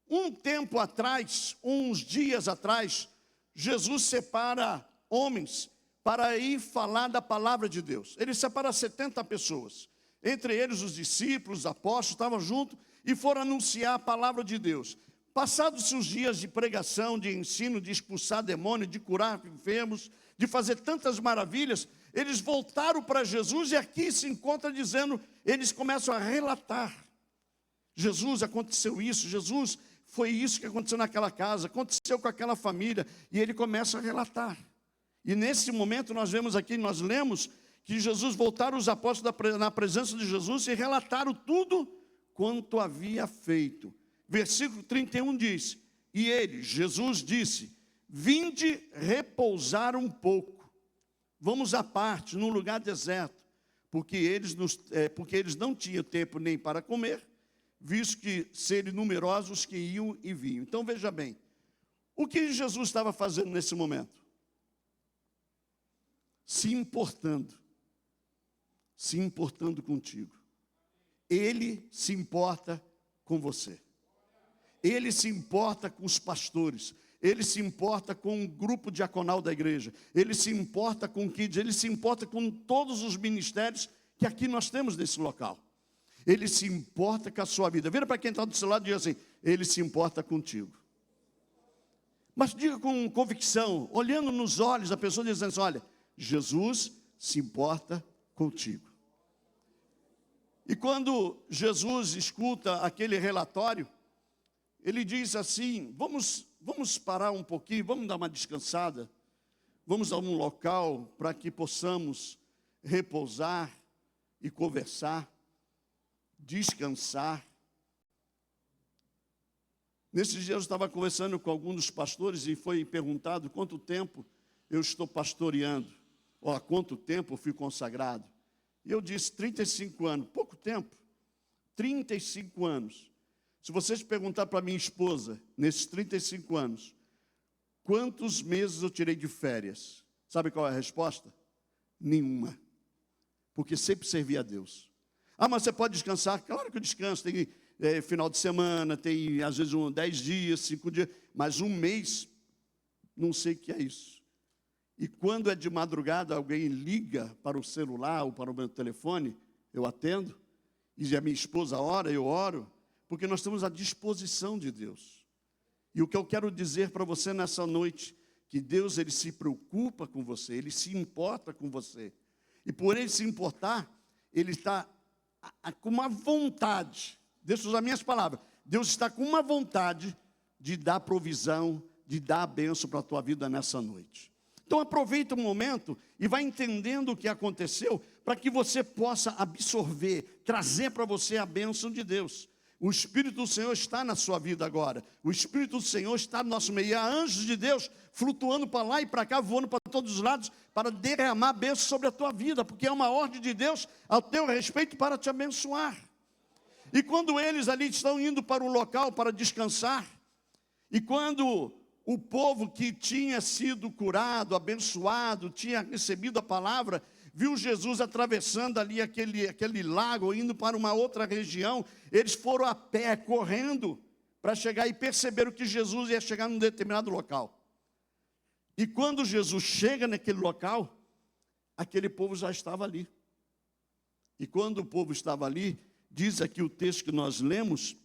Um tempo atrás, uns dias atrás, Jesus separa homens para ir falar da palavra de Deus. Ele separa 70 pessoas, entre eles os discípulos, os apóstolos, estavam juntos e foram anunciar a palavra de Deus. Passados os dias de pregação, de ensino, de expulsar demônios, de curar enfermos, de fazer tantas maravilhas, eles voltaram para Jesus e aqui se encontra dizendo, eles começam a relatar. Jesus, aconteceu isso, Jesus, foi isso que aconteceu naquela casa, aconteceu com aquela família, e ele começa a relatar. E nesse momento nós vemos aqui, nós lemos que Jesus voltaram os apóstolos na presença de Jesus e relataram tudo quanto havia feito. Versículo 31 diz, e ele, Jesus disse, vinde repousar um pouco. Vamos à parte, num lugar deserto, porque eles não tinham tempo nem para comer, visto que serem numerosos que iam e vinham. Então veja bem, o que Jesus estava fazendo nesse momento? Se importando contigo. Ele se importa com você. Ele se importa com os pastores. Ele se importa com o grupo diaconal da igreja. Ele se importa com o Kids. Ele se importa com todos os ministérios que aqui nós temos nesse local. Ele se importa com a sua vida. Vira para quem está do seu lado e diz assim: Ele se importa contigo. Mas diga com convicção, olhando nos olhos da pessoa, dizendo assim: olha, Jesus se importa contigo. E quando Jesus escuta aquele relatório, ele diz assim: vamos parar um pouquinho, vamos dar uma descansada, vamos a um local para que possamos repousar e conversar, descansar. Nesses dias eu estava conversando com alguns dos pastores e foi perguntado quanto tempo eu estou pastoreando, ou há quanto tempo eu fui consagrado. E eu disse 35 anos, pouco tempo, 35 anos. Se vocês perguntar para minha esposa, nesses 35 anos, quantos meses eu tirei de férias, sabe qual é a resposta? Nenhuma. Porque sempre servi a Deus. Ah, mas você pode descansar? Claro que eu descanso. Tem final de semana, tem às vezes 10 dias, 5 dias. Mas um mês, não sei o que é isso. E quando é de madrugada, alguém liga para o celular ou para o meu telefone, eu atendo. E a minha esposa ora, eu oro. Porque nós estamos à disposição de Deus. E o que eu quero dizer para você nessa noite, que Deus, Ele se preocupa com você, Ele se importa com você. E por Ele se importar, Ele está com uma vontade, deixa eu usar minhas palavras, Deus está com uma vontade de dar provisão, de dar a bênção para a tua vida nessa noite. Então aproveita o momento e vai entendendo o que aconteceu, para que você possa absorver, trazer para você a bênção de Deus. O Espírito do Senhor está na sua vida agora. O Espírito do Senhor está no nosso meio. E há anjos de Deus flutuando para lá e para cá, voando para todos os lados, para derramar bênção sobre a tua vida, porque é uma ordem de Deus ao teu respeito para te abençoar. E quando eles ali estão indo para o local para descansar, e quando o povo que tinha sido curado, abençoado, tinha recebido a palavra, viu Jesus atravessando ali aquele lago, indo para uma outra região, eles foram a pé, correndo, para chegar e perceberam que Jesus ia chegar num determinado local. E quando Jesus chega naquele local, aquele povo já estava ali. E quando o povo estava ali, diz aqui o texto que nós lemos,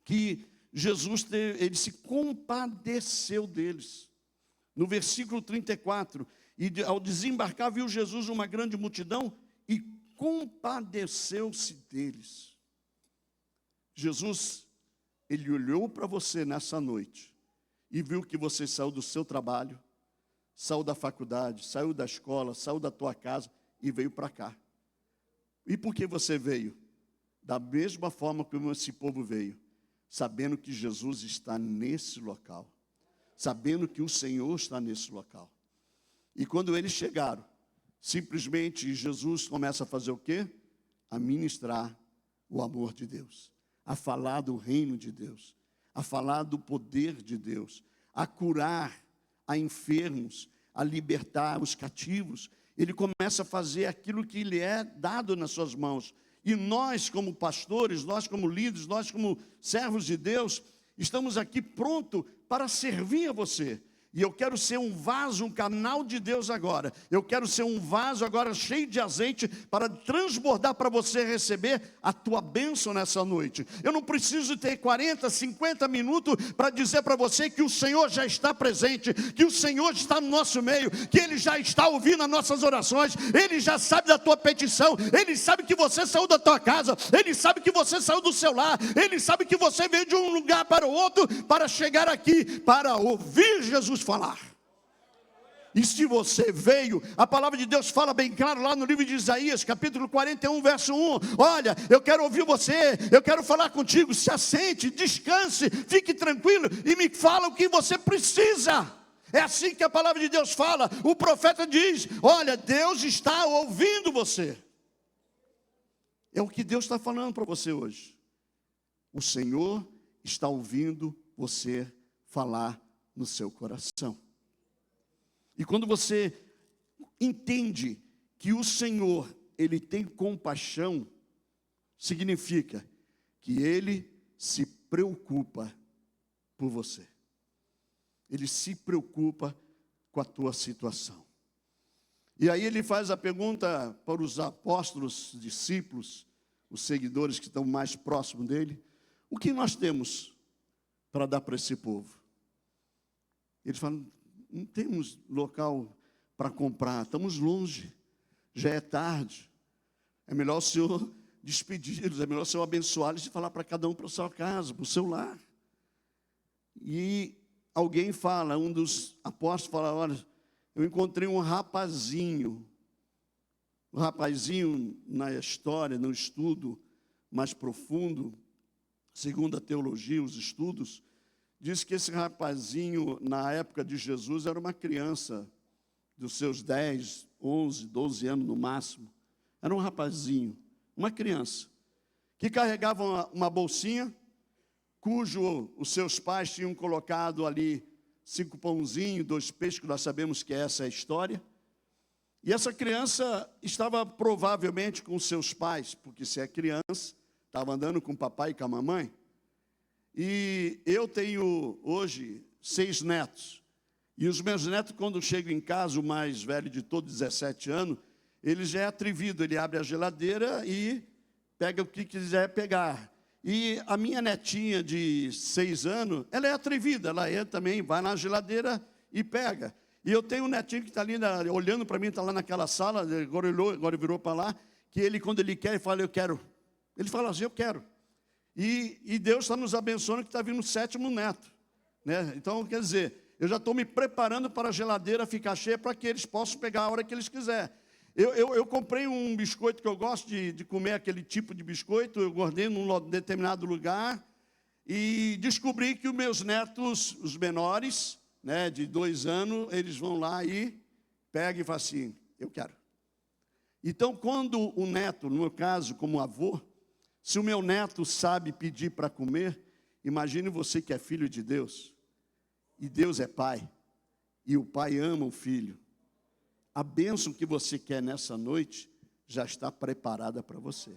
que Jesus, ele se compadeceu deles. No versículo 34, e ao desembarcar, viu Jesus uma grande multidão e compadeceu-se deles. Jesus, Ele olhou para você nessa noite e viu que você saiu do seu trabalho, saiu da faculdade, saiu da escola, saiu da tua casa e veio para cá. E por que você veio? Da mesma forma como esse povo veio, sabendo que Jesus está nesse local, sabendo que o Senhor está nesse local. E quando eles chegaram, simplesmente Jesus começa a fazer o quê? A ministrar o amor de Deus, a falar do reino de Deus, a falar do poder de Deus, a curar a enfermos, a libertar os cativos. Ele começa a fazer aquilo que lhe é dado nas suas mãos. E nós como pastores, nós como líderes, nós como servos de Deus, estamos aqui prontos para servir a você. E eu quero ser um vaso, um canal de Deus agora. Eu quero ser um vaso agora cheio de azeite para transbordar para você receber a tua bênção nessa noite. Eu não preciso ter 40, 50 minutos para dizer para você que o Senhor já está presente, que o Senhor está no nosso meio, que Ele já está ouvindo as nossas orações, Ele já sabe da tua petição, Ele sabe que você saiu da tua casa, Ele sabe que você saiu do seu lar, Ele sabe que você veio de um lugar para o outro para chegar aqui, para ouvir Jesus falar. E se você veio, a palavra de Deus fala bem claro lá no livro de Isaías, capítulo 41, verso 1. Olha, eu quero ouvir você, eu quero falar contigo, se assente, descanse, fique tranquilo e me fala o que você precisa. É assim que a palavra de Deus fala. O profeta diz, olha, Deus está ouvindo você. É o que Deus está falando para você hoje. O Senhor está ouvindo você falar no seu coração. E quando você entende que o Senhor, Ele tem compaixão, significa que Ele se preocupa por você. Ele se preocupa com a tua situação. E aí ele faz a pergunta para os apóstolos, discípulos, os seguidores que estão mais próximos dele: o que nós temos para dar para esse povo? Eles falam: não temos local para comprar, estamos longe, já é tarde, é melhor o Senhor despedi-los, é melhor o Senhor abençoá-los e falar para cada um para a sua casa, para o seu lar. E alguém fala, um dos apóstolos fala: olha, eu encontrei um rapazinho. O rapazinho, na história, no estudo mais profundo, segundo a teologia, os estudos, diz que esse rapazinho, na época de Jesus, era uma criança dos seus 10, 11, 12 anos no máximo. Era um rapazinho, uma criança, que carregava uma bolsinha, cujo os seus pais tinham colocado ali 5 pãozinhos, 2 peixes, que nós sabemos que essa é a história. E essa criança estava provavelmente com seus pais, porque se é criança, estava andando com o papai e com a mamãe. E eu tenho hoje 6 netos. E os meus netos, quando chegam em casa, o mais velho de todos, 17 anos, ele já é atrevido, ele abre a geladeira e pega o que quiser pegar. E a minha netinha de 6 anos, ela é atrevida, ela também vai na geladeira e pega. E eu tenho um netinho que está ali olhando para mim, está lá naquela sala, agora virou para lá, que ele, quando ele quer, ele fala: eu quero. Ele fala assim: eu quero. E Deus está nos abençoando que está vindo o 7º neto. Né? Então, quer dizer, eu já estou me preparando para a geladeira ficar cheia para que eles possam pegar a hora que eles quiserem. Eu comprei um biscoito que eu gosto de comer, aquele tipo de biscoito, eu guardei num determinado lugar e descobri que os meus netos, os menores, né, de 2 anos, eles vão lá e pegam e falam assim: eu quero. Então, quando o neto, no meu caso, como avô, se o meu neto sabe pedir para comer, imagine você que é filho de Deus, e Deus é pai, e o pai ama o filho. A bênção que você quer nessa noite já está preparada para você.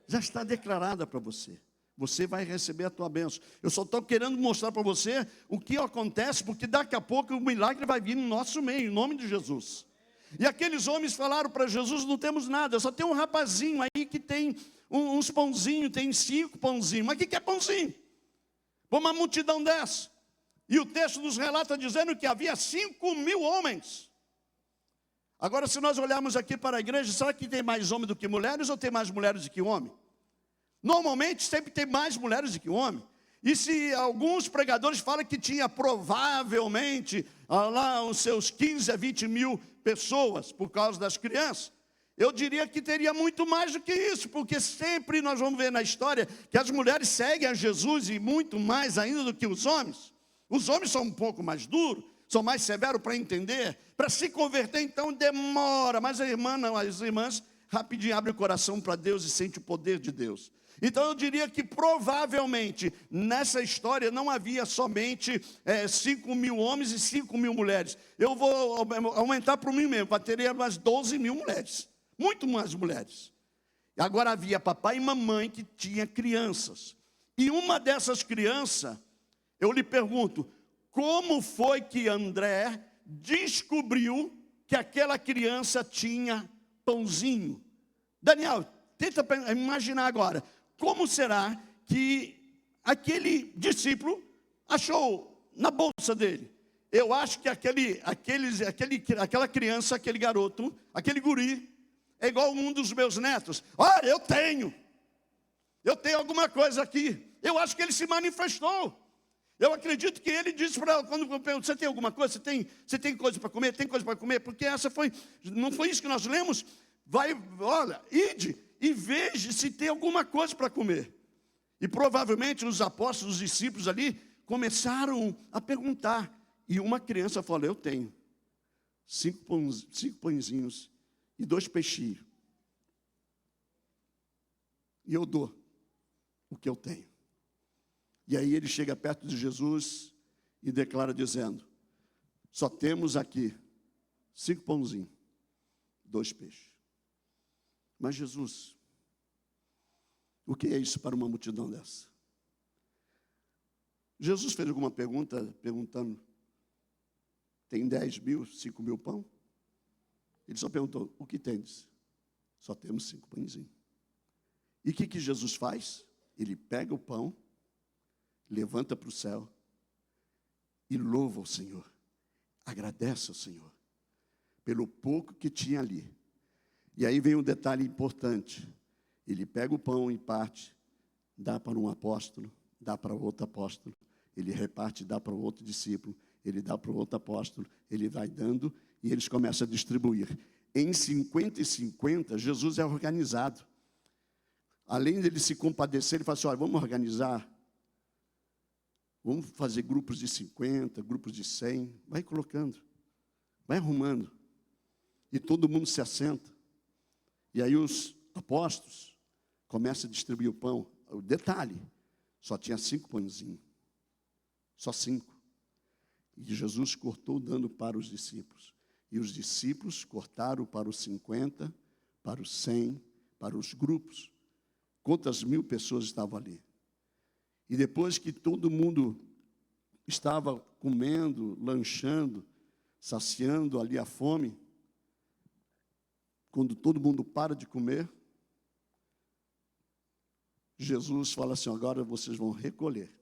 Já está declarada para você. Você vai receber a tua bênção. Eu só estou querendo mostrar para você o que acontece, porque daqui a pouco o milagre vai vir no nosso meio, em nome de Jesus. E aqueles homens falaram para Jesus: não temos nada, só tem um rapazinho aí que tem uns pãozinhos, tem 5 pãozinhos. Mas o que é pãozinho? Para uma multidão dessa. E o texto nos relata dizendo que havia 5.000 homens. Agora, se nós olharmos aqui para a igreja, será que tem mais homens do que mulheres ou tem mais mulheres do que homens? Normalmente sempre tem mais mulheres do que homens. E se alguns pregadores falam que tinha provavelmente lá os seus 15 a 20 mil pessoas por causa das crianças, eu diria que teria muito mais do que isso, porque sempre nós vamos ver na história que as mulheres seguem a Jesus e muito mais ainda do que os homens. Os homens são um pouco mais duros, são mais severos para entender. Para se converter, então, demora. Mas a irmã não, as irmãs rapidinho abrem o coração para Deus e sentem o poder de Deus. Então eu diria que provavelmente nessa história não havia somente 5.000 homens e 5.000 mulheres. Eu vou aumentar para mim mesmo, teria mais 12.000 mulheres. Muito mais mulheres. Agora havia papai e mamãe que tinha crianças. E uma dessas crianças, eu lhe pergunto: como foi que André descobriu que aquela criança tinha pãozinho? Daniel, tenta imaginar agora. Como será que aquele discípulo achou na bolsa dele? Eu acho que aquela criança, aquele garoto, aquele guri, é igual um dos meus netos. Olha, eu tenho alguma coisa aqui. Eu acho que ele se manifestou. Eu acredito que ele disse para ela, quando eu pergunto: você tem alguma coisa? Você tem coisa para comer? Tem coisa para comer? Porque não foi isso que nós lemos? Olha, ide e veja se tem alguma coisa para comer. E provavelmente os apóstolos, os discípulos ali, começaram a perguntar. E uma criança falou: eu tenho 5 pãezinhos e 2 peixinhos. E eu dou o que eu tenho. E aí ele chega perto de Jesus e declara dizendo: só temos aqui 5 pãozinhos, 2 peixes. Mas Jesus, o que é isso para uma multidão dessa? Jesus fez alguma pergunta, perguntando: tem 10.000, 5.000 pão? Ele só perguntou: o que tendes? Só temos 5 pãezinhos. E o que Jesus faz? Ele pega o pão, levanta para o céu e louva o Senhor. Agradece ao Senhor pelo pouco que tinha ali. E aí vem um detalhe importante. Ele pega o pão em parte, dá para um apóstolo, dá para outro apóstolo, ele reparte e dá para outro discípulo, ele dá para outro apóstolo, ele vai dando e eles começam a distribuir. Em 50 e 50, Jesus é organizado. Além dele se compadecer, ele fala assim: olha, vamos organizar. Vamos fazer grupos de 50, grupos de 100. Vai colocando, vai arrumando. E todo mundo se assenta. E aí os apóstolos começam a distribuir o pão. O detalhe, só tinha 5 pãezinhos. Só 5. E Jesus cortou dando para os discípulos. E os discípulos cortaram para os 50, para os 100, para os grupos. Quantas mil pessoas estavam ali? E depois que todo mundo estava comendo, lanchando, saciando ali a fome, quando todo mundo para de comer, Jesus fala assim: agora vocês vão recolher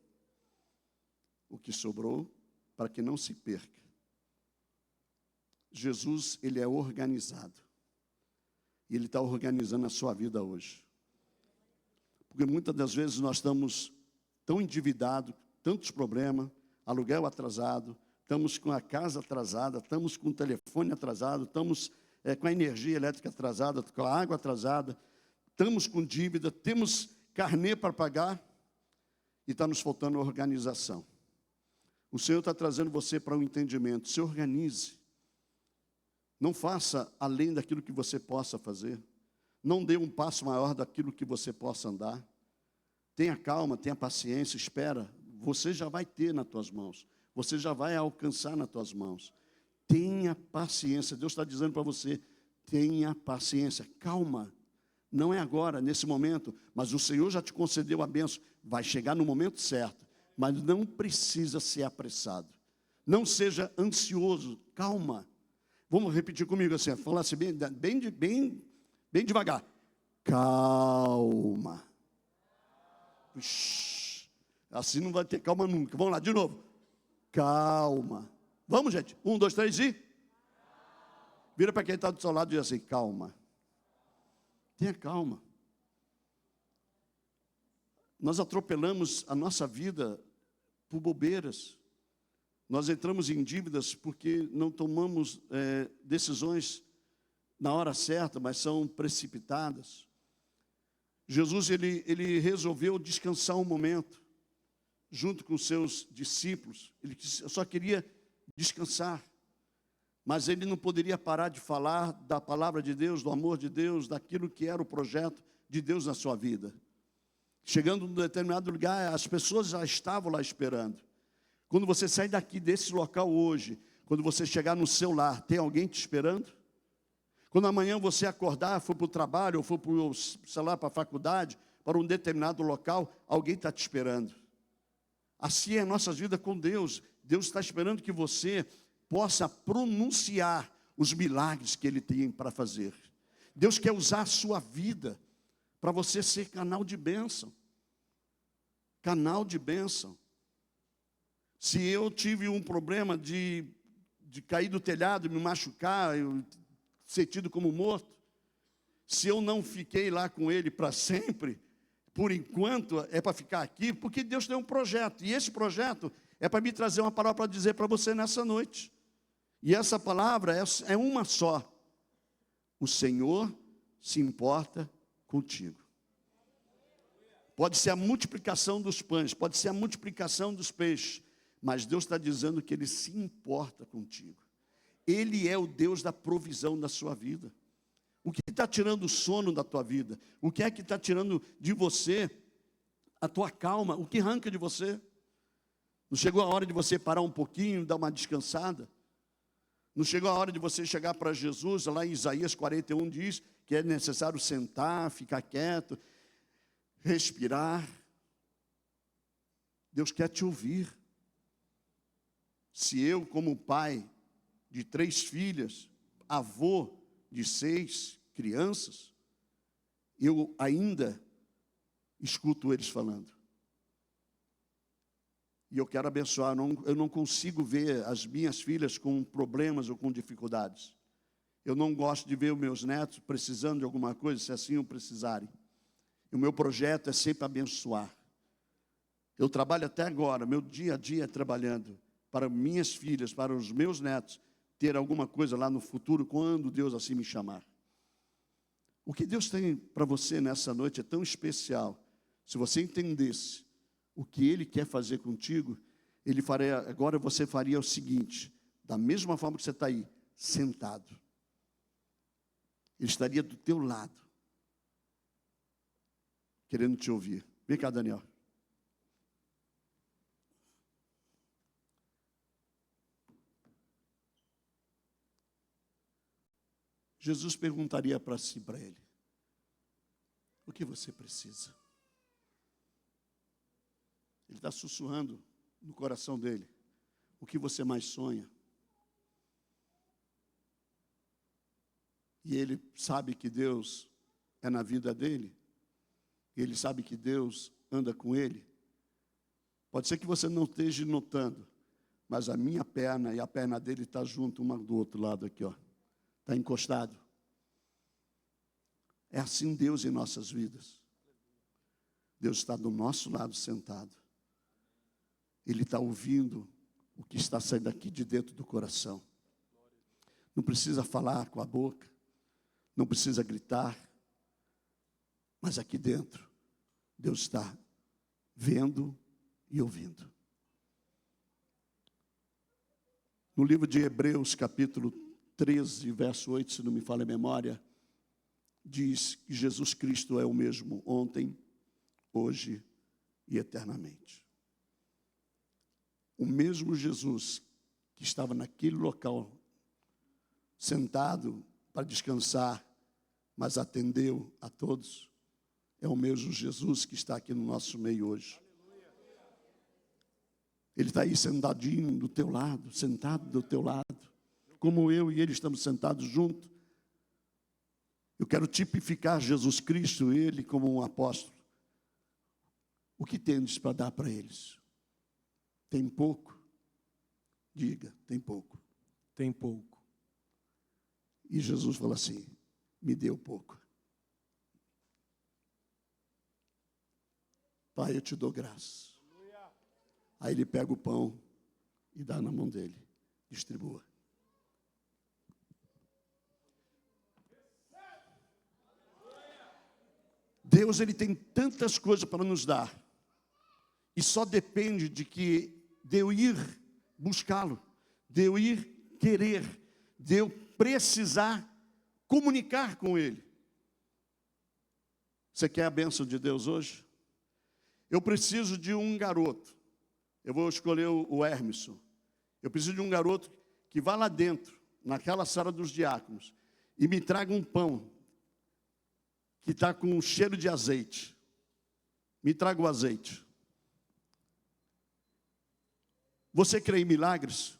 o que sobrou para que não se perca. Jesus, ele é organizado. E ele está organizando a sua vida hoje. Porque muitas das vezes nós estamos tão endividados, tantos problemas, aluguel atrasado, estamos com a casa atrasada, estamos com o telefone atrasado, estamos com a energia elétrica atrasada, com a água atrasada, estamos com dívida, temos carnê para pagar e está nos faltando organização. O Senhor está trazendo você para um entendimento. Se organize. Não faça além daquilo que você possa fazer. Não dê um passo maior daquilo que você possa andar. Tenha calma, tenha paciência, espera. Você já vai ter nas tuas mãos. Você já vai alcançar nas tuas mãos. Tenha paciência. Deus está dizendo para você: tenha paciência, calma. Não é agora, nesse momento, mas o Senhor já te concedeu a bênção. Vai chegar no momento certo, mas não precisa ser apressado. Não seja ansioso, calma. Vamos repetir comigo assim, falar assim bem devagar. Calma. Ixi, assim não vai ter calma nunca. Vamos lá, de novo. Calma. Vamos, gente. 1, 2, 3 e... Vira para quem está do seu lado e diz assim: calma. Tenha calma. Nós atropelamos a nossa vida por bobeiras. Nós entramos em dívidas porque não tomamos decisões na hora certa, mas são precipitadas. Jesus, ele resolveu descansar um momento, junto com os seus discípulos. Ele só queria descansar. Mas ele não poderia parar de falar da palavra de Deus, do amor de Deus, daquilo que era o projeto de Deus na sua vida. Chegando num determinado lugar, as pessoas já estavam lá esperando. Quando você sair daqui desse local hoje, quando você chegar no seu lar, tem alguém te esperando? Quando amanhã você acordar, for para o trabalho, ou for para a faculdade, para um determinado local, alguém está te esperando. Assim é a nossa vida com Deus. Deus está esperando que você possa pronunciar os milagres que Ele tem para fazer. Deus quer usar a sua vida para você ser canal de bênção. Canal de bênção. Se eu tive um problema de cair do telhado, me machucar, eu ser tido como morto, se eu não fiquei lá com Ele para sempre, por enquanto é para ficar aqui, porque Deus tem um projeto, e esse projeto é para me trazer uma palavra para dizer para você nessa noite. E essa palavra é uma só: o Senhor se importa contigo. Pode ser a multiplicação dos pães, pode ser a multiplicação dos peixes, mas Deus está dizendo que Ele se importa contigo. Ele é o Deus da provisão da sua vida. O que está tirando o sono da tua vida? O que é que está tirando de você a tua calma? O que arranca de você? Não chegou a hora de você parar um pouquinho, dar uma descansada? Não chegou a hora de você chegar para Jesus? Lá em Isaías 41 diz que é necessário sentar, ficar quieto, respirar. Deus quer te ouvir. Se eu, como pai de 3 filhas, avô de 6 crianças, eu ainda escuto eles falando. E eu quero abençoar, eu não consigo ver as minhas filhas com problemas ou com dificuldades. Eu não gosto de ver os meus netos precisando de alguma coisa, se assim o precisarem. E o meu projeto é sempre abençoar. Eu trabalho até agora, meu dia a dia trabalhando para minhas filhas, para os meus netos, ter alguma coisa lá no futuro, quando Deus assim me chamar. O que Deus tem para você nessa noite é tão especial. Se você entendesse o que Ele quer fazer contigo, Ele faria, agora você faria o seguinte, da mesma forma que você está aí, sentado. Ele estaria do teu lado, querendo te ouvir. Vem cá, Daniel. Jesus perguntaria para si, para ele: o que você precisa? Ele está sussurrando no coração dele: o que você mais sonha? E ele sabe que Deus é na vida dele, ele sabe que Deus anda com ele. Pode ser que você não esteja notando, mas a minha perna e a perna dele está junto, uma do outro lado aqui, ó. Está encostado. É assim Deus em nossas vidas. Deus está do nosso lado sentado. Ele está ouvindo o que está saindo aqui de dentro do coração. Não precisa falar com a boca, não precisa gritar, mas aqui dentro Deus está vendo e ouvindo. No livro de Hebreus, capítulo 13, verso 8, se não me falha a memória, diz que Jesus Cristo é o mesmo ontem, hoje e eternamente. O mesmo Jesus que estava naquele local, sentado para descansar, mas atendeu a todos, é o mesmo Jesus que está aqui no nosso meio hoje. Ele está aí sentadinho do teu lado, sentado do teu lado, como eu e ele estamos sentados juntos. Eu quero tipificar Jesus Cristo, ele como um apóstolo. O que tendes para dar para eles? Tem pouco? Diga, tem pouco. Tem pouco. E Jesus fala assim: me deu pouco. Pai, eu te dou graça. Aí ele pega o pão e dá na mão dele. Distribua. Deus, ele tem tantas coisas para nos dar. E só depende de eu ir buscá-lo, de eu ir querer, de eu precisar comunicar com ele. Você quer a bênção de Deus hoje? Eu preciso de um garoto. Eu vou escolher o Hermeson. Eu preciso de um garoto que vá lá dentro, naquela sala dos diáconos, e me traga um pão que está com um cheiro de azeite. Me traga o azeite. Você crê em milagres?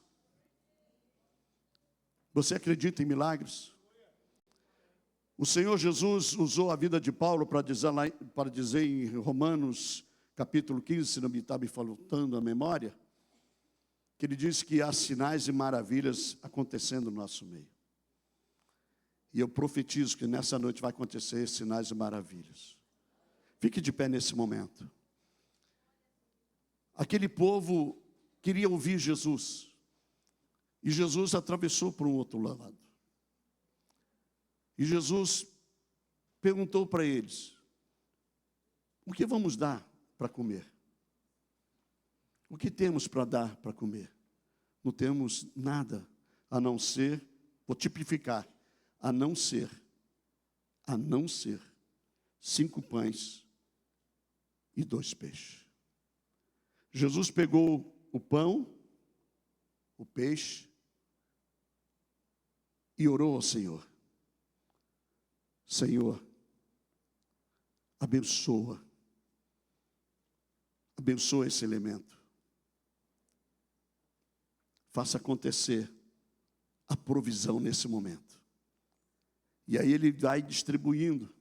Você acredita em milagres? O Senhor Jesus usou a vida de Paulo para dizer em Romanos capítulo 15, se não me está me faltando a memória, que ele diz que há sinais e maravilhas acontecendo no nosso meio. E eu profetizo que nessa noite vai acontecer sinais e maravilhas. Fique de pé nesse momento. Aquele povo queria ouvir Jesus. E Jesus atravessou para um outro lado. E Jesus perguntou para eles: o que vamos dar para comer? O que temos para dar para comer? Não temos nada a não ser, vou tipificar, a não ser 5 pães e 2 peixes. Jesus pegou o pão, o peixe, e orou ao Senhor: Senhor, abençoa esse elemento. Faça acontecer a provisão nesse momento. E aí ele vai distribuindo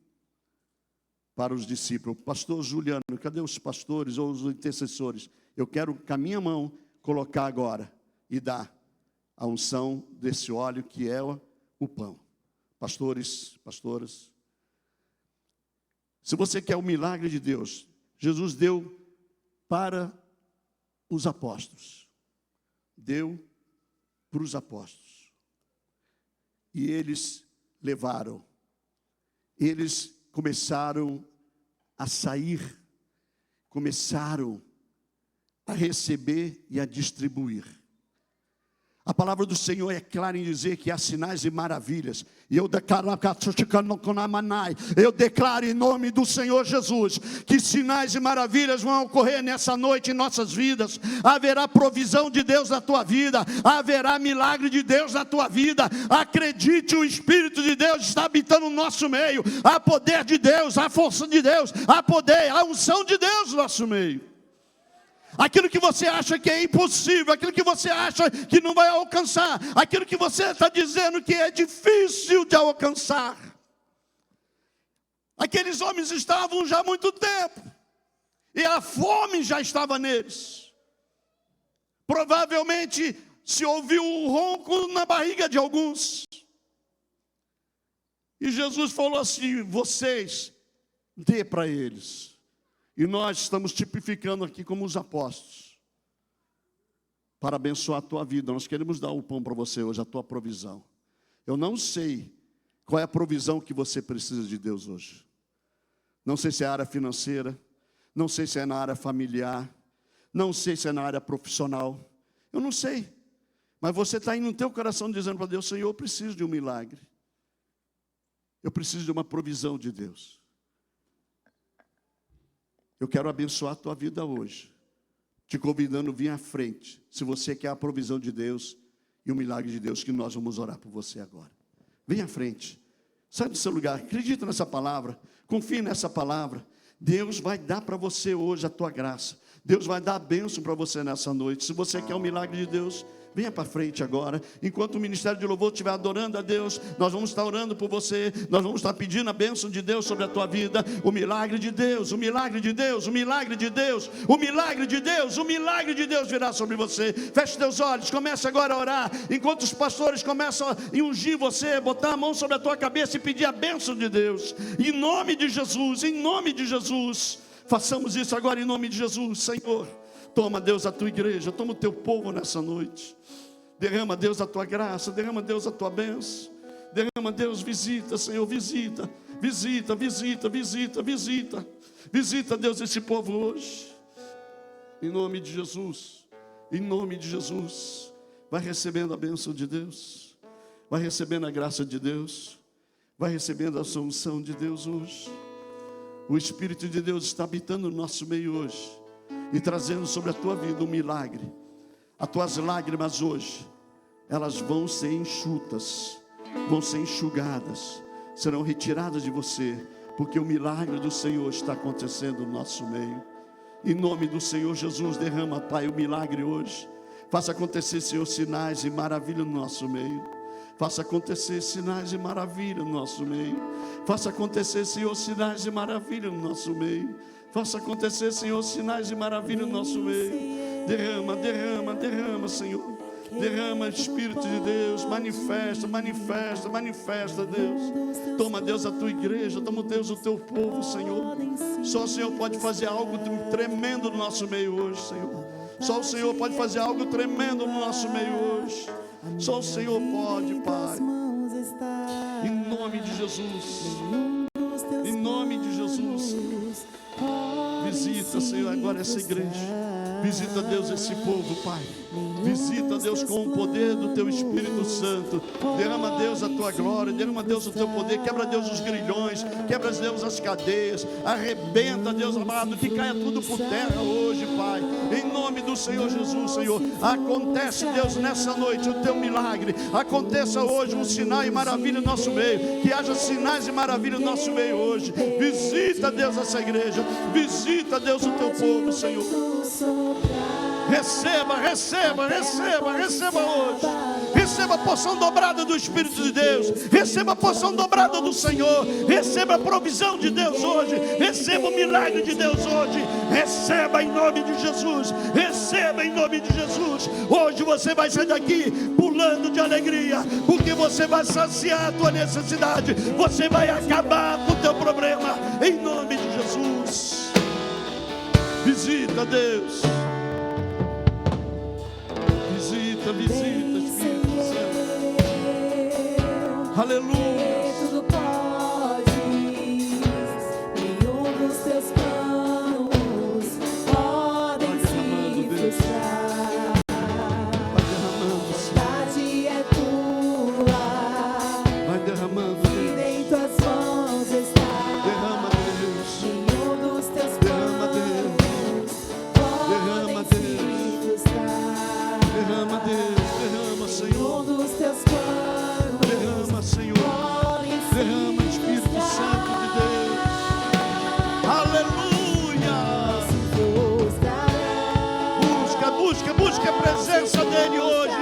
para os discípulos. Pastor Juliano, cadê os pastores ou os intercessores? Eu quero com a minha mão colocar agora e dar a unção desse óleo que é o pão. Pastores, pastoras, se você quer o milagre de Deus, Jesus deu para os apóstolos. Deu para os apóstolos. E eles levaram. Eles começaram a sair, começaram a receber e a distribuir. A palavra do Senhor é clara em dizer que há sinais e maravilhas. E eu declaro em nome do Senhor Jesus que sinais e maravilhas vão ocorrer nessa noite em nossas vidas. Haverá provisão de Deus na tua vida. Haverá milagre de Deus na tua vida. Acredite, o Espírito de Deus está habitando no nosso meio. Há poder de Deus, há força de Deus, há poder, há unção de Deus no nosso meio. Aquilo que você acha que é impossível, aquilo que você acha que não vai alcançar, aquilo que você está dizendo que é difícil de alcançar. Aqueles homens estavam já há muito tempo, e a fome já estava neles. Provavelmente se ouviu um ronco na barriga de alguns. E Jesus falou assim: vocês, dê para eles. E nós estamos tipificando aqui como os apóstolos, para abençoar a tua vida. Nós queremos dar o pão para você hoje, a tua provisão. Eu não sei qual é a provisão que você precisa de Deus hoje. Não sei se é a área financeira, não sei se é na área familiar, não sei se é na área profissional. Eu não sei. Mas você está aí no teu coração dizendo para Deus: Senhor, eu preciso de um milagre. Eu preciso de uma provisão de Deus. Eu quero abençoar a tua vida hoje, te convidando a vir à frente, se você quer a provisão de Deus e o milagre de Deus, que nós vamos orar por você agora. Vem à frente, sai do seu lugar, acredita nessa palavra, confie nessa palavra. Deus vai dar para você hoje a tua graça, Deus vai dar a bênção para você nessa noite. Se você quer o milagre de Deus, venha para frente agora. Enquanto o ministério de louvor estiver adorando a Deus, nós vamos estar orando por você. Nós vamos estar pedindo a bênção de Deus sobre a tua vida. O milagre de Deus, o milagre de Deus, o milagre de Deus, o milagre de Deus, o milagre de Deus virá sobre você. Feche teus olhos, comece agora a orar. Enquanto os pastores começam a ungir você, botar a mão sobre a tua cabeça e pedir a bênção de Deus. Em nome de Jesus, em nome de Jesus. Façamos isso agora em nome de Jesus. Senhor, toma, Deus, a tua igreja, toma o teu povo nessa noite. Derrama, Deus, a tua graça, derrama, Deus, a tua bênção. Derrama, Deus, visita, Senhor, visita, visita, visita, visita, visita. Visita, Deus, esse povo hoje. Em nome de Jesus, em nome de Jesus. Vai recebendo a bênção de Deus, vai recebendo a graça de Deus, vai recebendo a unção de Deus hoje. O Espírito de Deus está habitando no nosso meio hoje e trazendo sobre a tua vida um milagre. As tuas lágrimas hoje, elas vão ser enxutas, vão ser enxugadas, serão retiradas de você, porque o milagre do Senhor está acontecendo no nosso meio. Em nome do Senhor Jesus, derrama, Pai, o milagre hoje. Faça acontecer, Senhor, sinais e maravilha no nosso meio. Faça acontecer sinais e maravilha no nosso meio. Faça acontecer, Senhor, sinais e maravilha no nosso meio. Faça acontecer, Senhor, sinais e maravilha no nosso meio. Derrama, derrama, derrama, Senhor. Derrama, Espírito de Deus. Manifesta, manifesta, manifesta, Deus. Toma, Deus, a tua igreja. Toma, Deus, o teu povo, Senhor. Só o Senhor pode fazer algo tremendo no nosso meio hoje, Senhor. Só o Senhor pode fazer algo tremendo no nosso meio hoje. Só o Senhor pode, Pai. Em nome de Jesus. Em nome de Jesus. Visita, Senhor, agora essa igreja. Visita, Deus, esse povo, Pai. Visita, Deus, com o poder do Teu Espírito Santo. Derrama, Deus, a Tua glória. Derrama, Deus, o Teu poder. Quebra, Deus, os grilhões. Quebra, Deus, as cadeias. Arrebenta, Deus amado, que caia tudo por terra hoje, Pai. Em nome do Senhor Jesus, Senhor. Acontece, Deus, nessa noite o Teu milagre. Aconteça hoje um sinal e maravilha no nosso meio. Que haja sinais e maravilha no nosso meio hoje. Visita, Deus, essa igreja. Visita, Deus, o Teu povo, Senhor. Receba, receba, receba, receba hoje. Receba a porção dobrada do Espírito de Deus. Receba a porção dobrada do Senhor. Receba a provisão de Deus hoje. Receba o milagre de Deus hoje. Receba em nome de Jesus. Receba em nome de Jesus. Hoje você vai sair daqui pulando de alegria, porque você vai saciar a tua necessidade. Você vai acabar com o teu problema em nome de Jesus. Visita, Deus. Visita, Espírito Santo. Aleluia. Tudo podes, nenhum dos teus planos podem se frustrar. Vai derramando, Senhor. Vontade é tua, Vai derramando, e em tuas mãos está. derrama, Deus. Nenhum dos teus Derrama, Deus. planos podem se frustrar. Derrama, Deus. Derrama, Senhor. Nenhum dos teus planos Derrama, Senhor. podem se Derrama, Espírito Santo de Deus. Aleluia. frustrar. Busca a presença dEle hoje.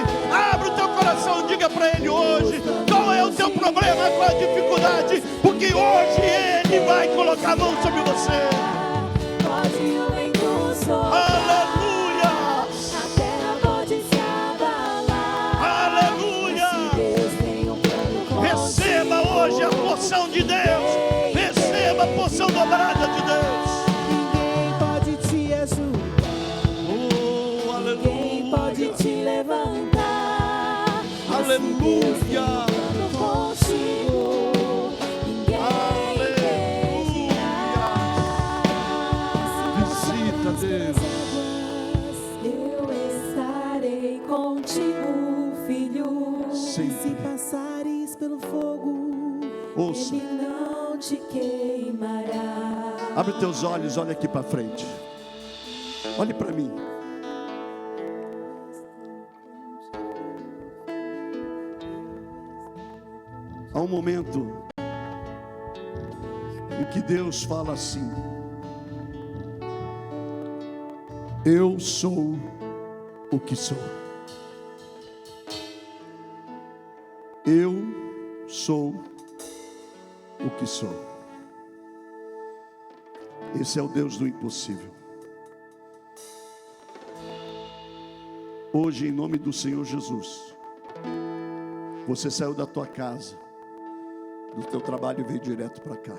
Abre o teu coração, diga para Ele hoje qual é o teu problema, qual é a dificuldade, porque hoje Ele vai colocar a mão sobre você. Pode o vento soprar, Aleluia. a terra pode se abalar. Aleluia. Deus tem um plano com Receba hoje a porção de Deus. Receba a porção dobrada de Deus. Ninguém pode te ajudar. Oh, Quem pode aleluia. te levantar? Aleluia. Plano contigo, ninguém Visita, Deus. eu estarei contigo, filho. Sim. Se passares pelo fogo, Ouça. Ele não te queimará. Abre teus olhos, olha aqui para frente. Olhe para mim. Há um momento em que Deus fala assim: eu sou o que sou. Eu sou o que sou. Esse é o Deus do impossível. Hoje, em nome do Senhor Jesus, você saiu da tua casa, do teu trabalho e veio direto para cá.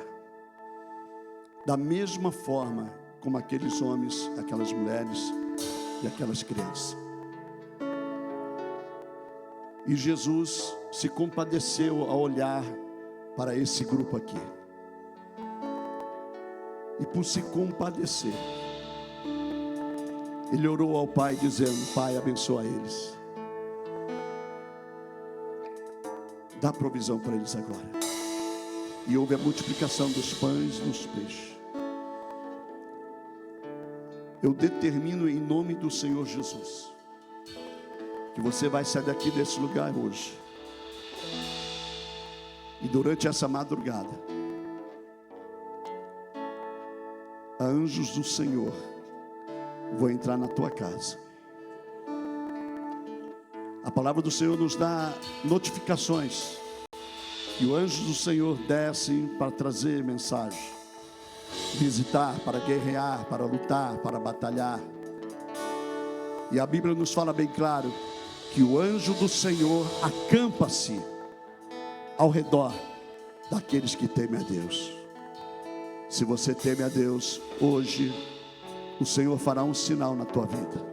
Da mesma forma como aqueles homens, aquelas mulheres e aquelas crianças. E Jesus se compadeceu ao olhar para esse grupo aqui. E por se compadecer, Ele orou ao Pai dizendo: Pai, abençoa eles. Dá provisão para eles agora. E houve a multiplicação dos pães e dos peixes. Eu determino em nome do Senhor Jesus que você vai sair daqui desse lugar hoje. E durante essa madrugada, anjos do Senhor vão entrar na tua casa. A palavra do Senhor nos dá notificações que os anjos do Senhor descem para trazer mensagem, visitar, para guerrear, para lutar, para batalhar. E a Bíblia nos fala bem claro que o anjo do Senhor acampa-se ao redor daqueles que temem a Deus. Se você teme a Deus, hoje o Senhor fará um sinal na tua vida.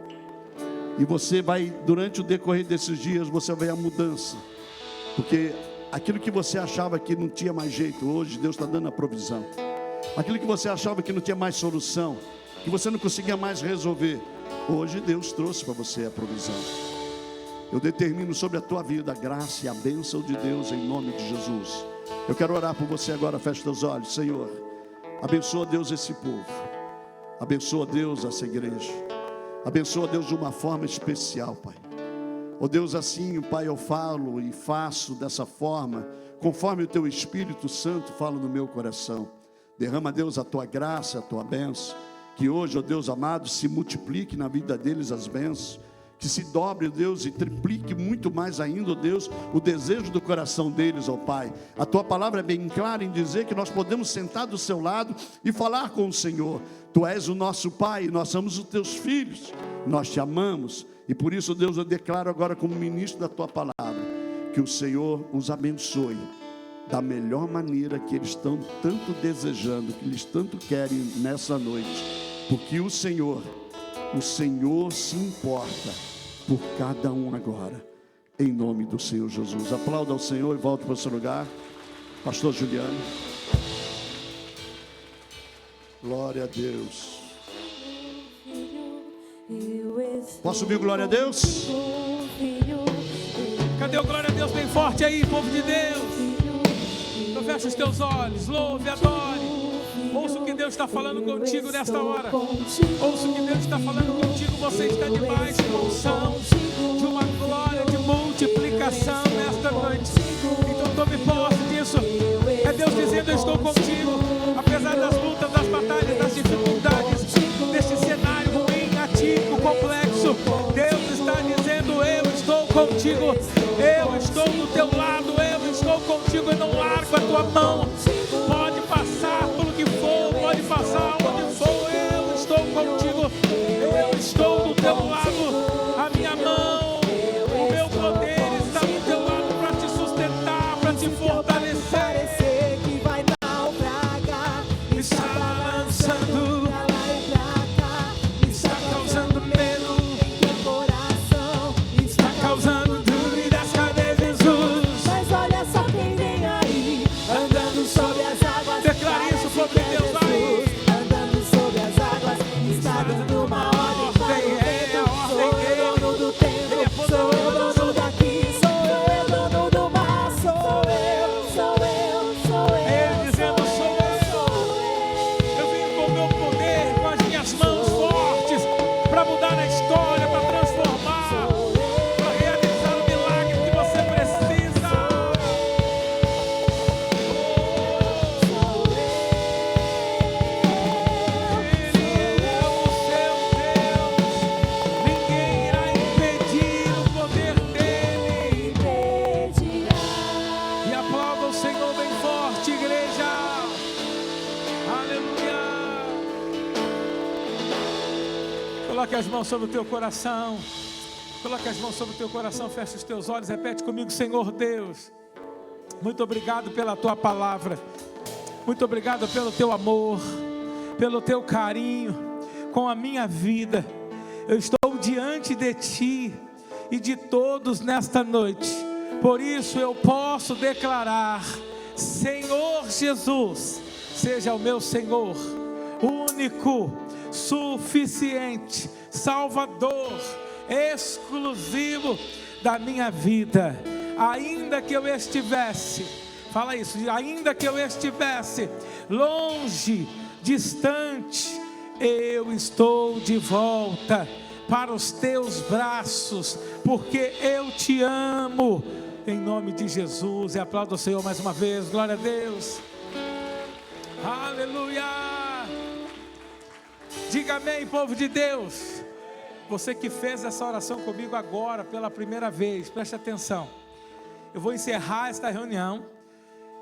E você vai, durante o decorrer desses dias, você vai a mudança. Porque aquilo que você achava que não tinha mais jeito, hoje Deus está dando a provisão. Aquilo que você achava que não tinha mais solução, que você não conseguia mais resolver, hoje Deus trouxe para você a provisão. Eu determino sobre a tua vida a graça e a bênção de Deus em nome de Jesus. Eu quero orar por você agora, fecha teus olhos. Senhor, abençoa, Deus, esse povo. Abençoa, Deus, essa igreja. Abençoa, Deus, de uma forma especial, Pai. Oh Deus, assim, Pai, eu falo e faço dessa forma, conforme o Teu Espírito Santo fala no meu coração. Derrama, Deus, a Tua graça, a Tua bênção. Que hoje, ó Deus amado, se multiplique na vida deles as bênçãos. que se dobre, Deus, e triplique muito mais ainda, Deus, o desejo do coração deles, ó Pai. A Tua palavra é bem clara em dizer que nós podemos sentar do seu lado e falar com o Senhor. Tu és o nosso Pai, nós somos os Teus filhos, nós Te amamos, e por isso, Deus, eu declaro agora como ministro da Tua palavra, que o Senhor os abençoe da melhor maneira que eles estão tanto desejando, que eles tanto querem nessa noite, porque o Senhor se importa por cada um agora, em nome do Senhor Jesus. Aplauda ao Senhor e volte para o seu lugar. Pastor Juliano. Glória a Deus. Posso ouvir glória a Deus? Cadê o glória a Deus bem forte aí, povo de Deus? Então fecha os teus olhos, louve, adore. Ouça o que Deus está falando contigo nesta hora. Ouça o que Deus está falando contigo. Você está debaixo de unção, de uma glória de multiplicação nesta noite. Então tome posse disso. É Deus dizendo: eu estou contigo. Apesar das lutas, das batalhas, das dificuldades, deste cenário ruim, atípico, complexo, Deus está dizendo: eu estou contigo. Eu estou do teu lado. Eu estou contigo. Eu não largo a tua mão. Pode passar pelo que for, pode passar onde for, eu estou contigo, eu estou do teu lado, a minha mão, o meu poder está do teu lado para te sustentar, para te fortalecer. Parecer que vai naufragar, Está balançando, está causando medo, em teu coração, está causando dúvidas, cadê Jesus? mas olha só quem vem aí, andando sobre as águas. Declare isso, povo de Deus, vai. Andando sobre as águas, está dando uma ordem para o vento. Sou eu dono do tempo, sou eu dono daqui, sou eu dono do mar, sou eu. Ele dizendo: sou eu. Eu vim com o meu poder, com as minhas mãos fortes, para mudar a história, para transformar, para realizar o milagre que você precisa. Ele é o seu Deus, ninguém irá impedir o poder dele. E aplauda o Senhor bem forte, igreja. Aleluia. Coloque as mãos sobre o teu coração. Coloque as mãos sobre o teu coração. Feche os teus olhos. Repete comigo: Senhor Deus, muito obrigado pela tua palavra. Muito obrigado pelo teu amor, pelo teu carinho com a minha vida. Eu estou diante de ti e de todos nesta noite. Por isso eu posso declarar: Senhor Jesus, seja o meu Senhor, único, suficiente, Salvador, exclusivo da minha vida. Ainda que eu estivesse, fala isso, ainda que eu estivesse longe, distante, eu estou de volta para os teus braços, porque eu te amo, em nome de Jesus. E aplauda o Senhor mais uma vez, glória a Deus, aleluia. Diga amém, povo de Deus. Você que fez essa oração comigo agora pela primeira vez, preste atenção. Eu vou encerrar esta reunião,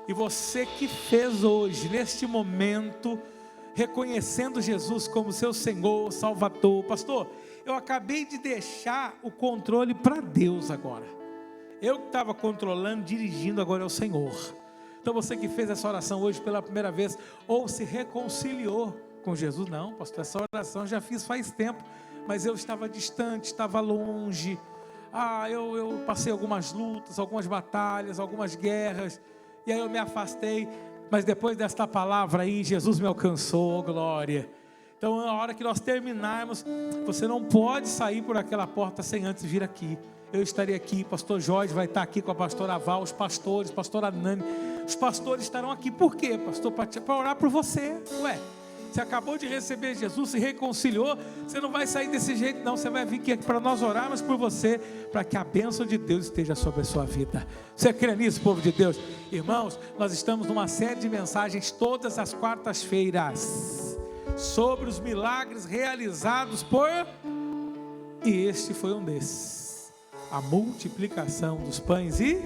e você que fez hoje, neste momento, reconhecendo Jesus como seu Senhor, Salvador. Pastor, eu acabei de deixar o controle para Deus agora. Eu que estava controlando, dirigindo, agora é o Senhor. Então você que fez essa oração hoje pela primeira vez, ou se reconciliou com Jesus, não, pastor, essa oração eu já fiz faz tempo, mas eu estava distante, estava longe. Eu passei algumas lutas, algumas batalhas, algumas guerras, e aí eu me afastei. Mas depois desta palavra aí, Jesus me alcançou, glória. Então, na hora que nós terminarmos, você não pode sair por aquela porta sem antes vir aqui. Eu estarei aqui, pastor Jorge vai estar aqui com a pastora Val, os pastores, pastora Nani. Os pastores estarão aqui. Por quê, pastor? Para orar por você. Ué, você acabou de receber Jesus, se reconciliou, você não vai sair desse jeito não. Você vai vir aqui para nós orarmos por você, para que a bênção de Deus esteja sobre a sua vida. Você crê nisso, povo de Deus? Irmãos, nós estamos numa série de mensagens todas as quartas-feiras sobre os milagres realizados por E este foi um desses. A multiplicação dos pães e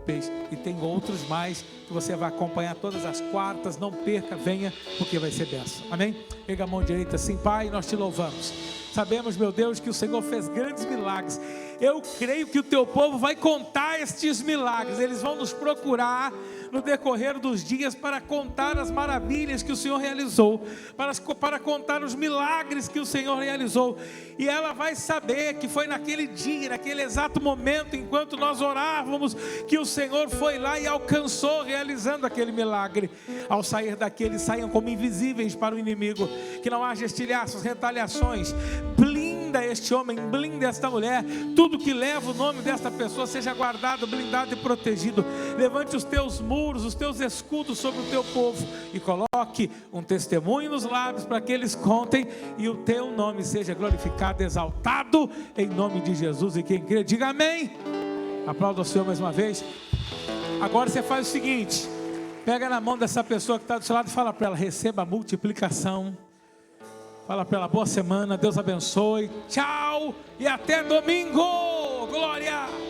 peixe. E tem outros mais que você vai acompanhar todas as quartas. Não perca, venha, porque vai ser bênção. Amém? Pega a mão direita assim, Pai, nós te louvamos. Sabemos, meu Deus, que o Senhor fez grandes milagres. Eu creio que o teu povo vai contar estes milagres. Eles vão nos procurar no decorrer dos dias para contar as maravilhas que o Senhor realizou, para contar os milagres que o Senhor realizou. E ela vai saber que foi naquele dia, naquele exato momento, enquanto nós orávamos, que o Senhor foi lá e alcançou, realizando aquele milagre. Ao sair daqui, eles saiam como invisíveis para o inimigo, que não haja estilhaços, retaliações. Blinda este homem, blinda esta mulher, tudo que leva o nome desta pessoa seja guardado, blindado e protegido. Levante os teus muros, os teus escudos sobre o teu povo e coloque um testemunho nos lábios para que eles contem e o teu nome seja glorificado, exaltado em nome de Jesus. E quem crê, diga amém. Aplauda o Senhor mais uma vez. Agora você faz o seguinte: pega na mão dessa pessoa que está do seu lado e fala para ela: receba a multiplicação. Fala para ela: boa semana, Deus abençoe, tchau e até domingo, glória.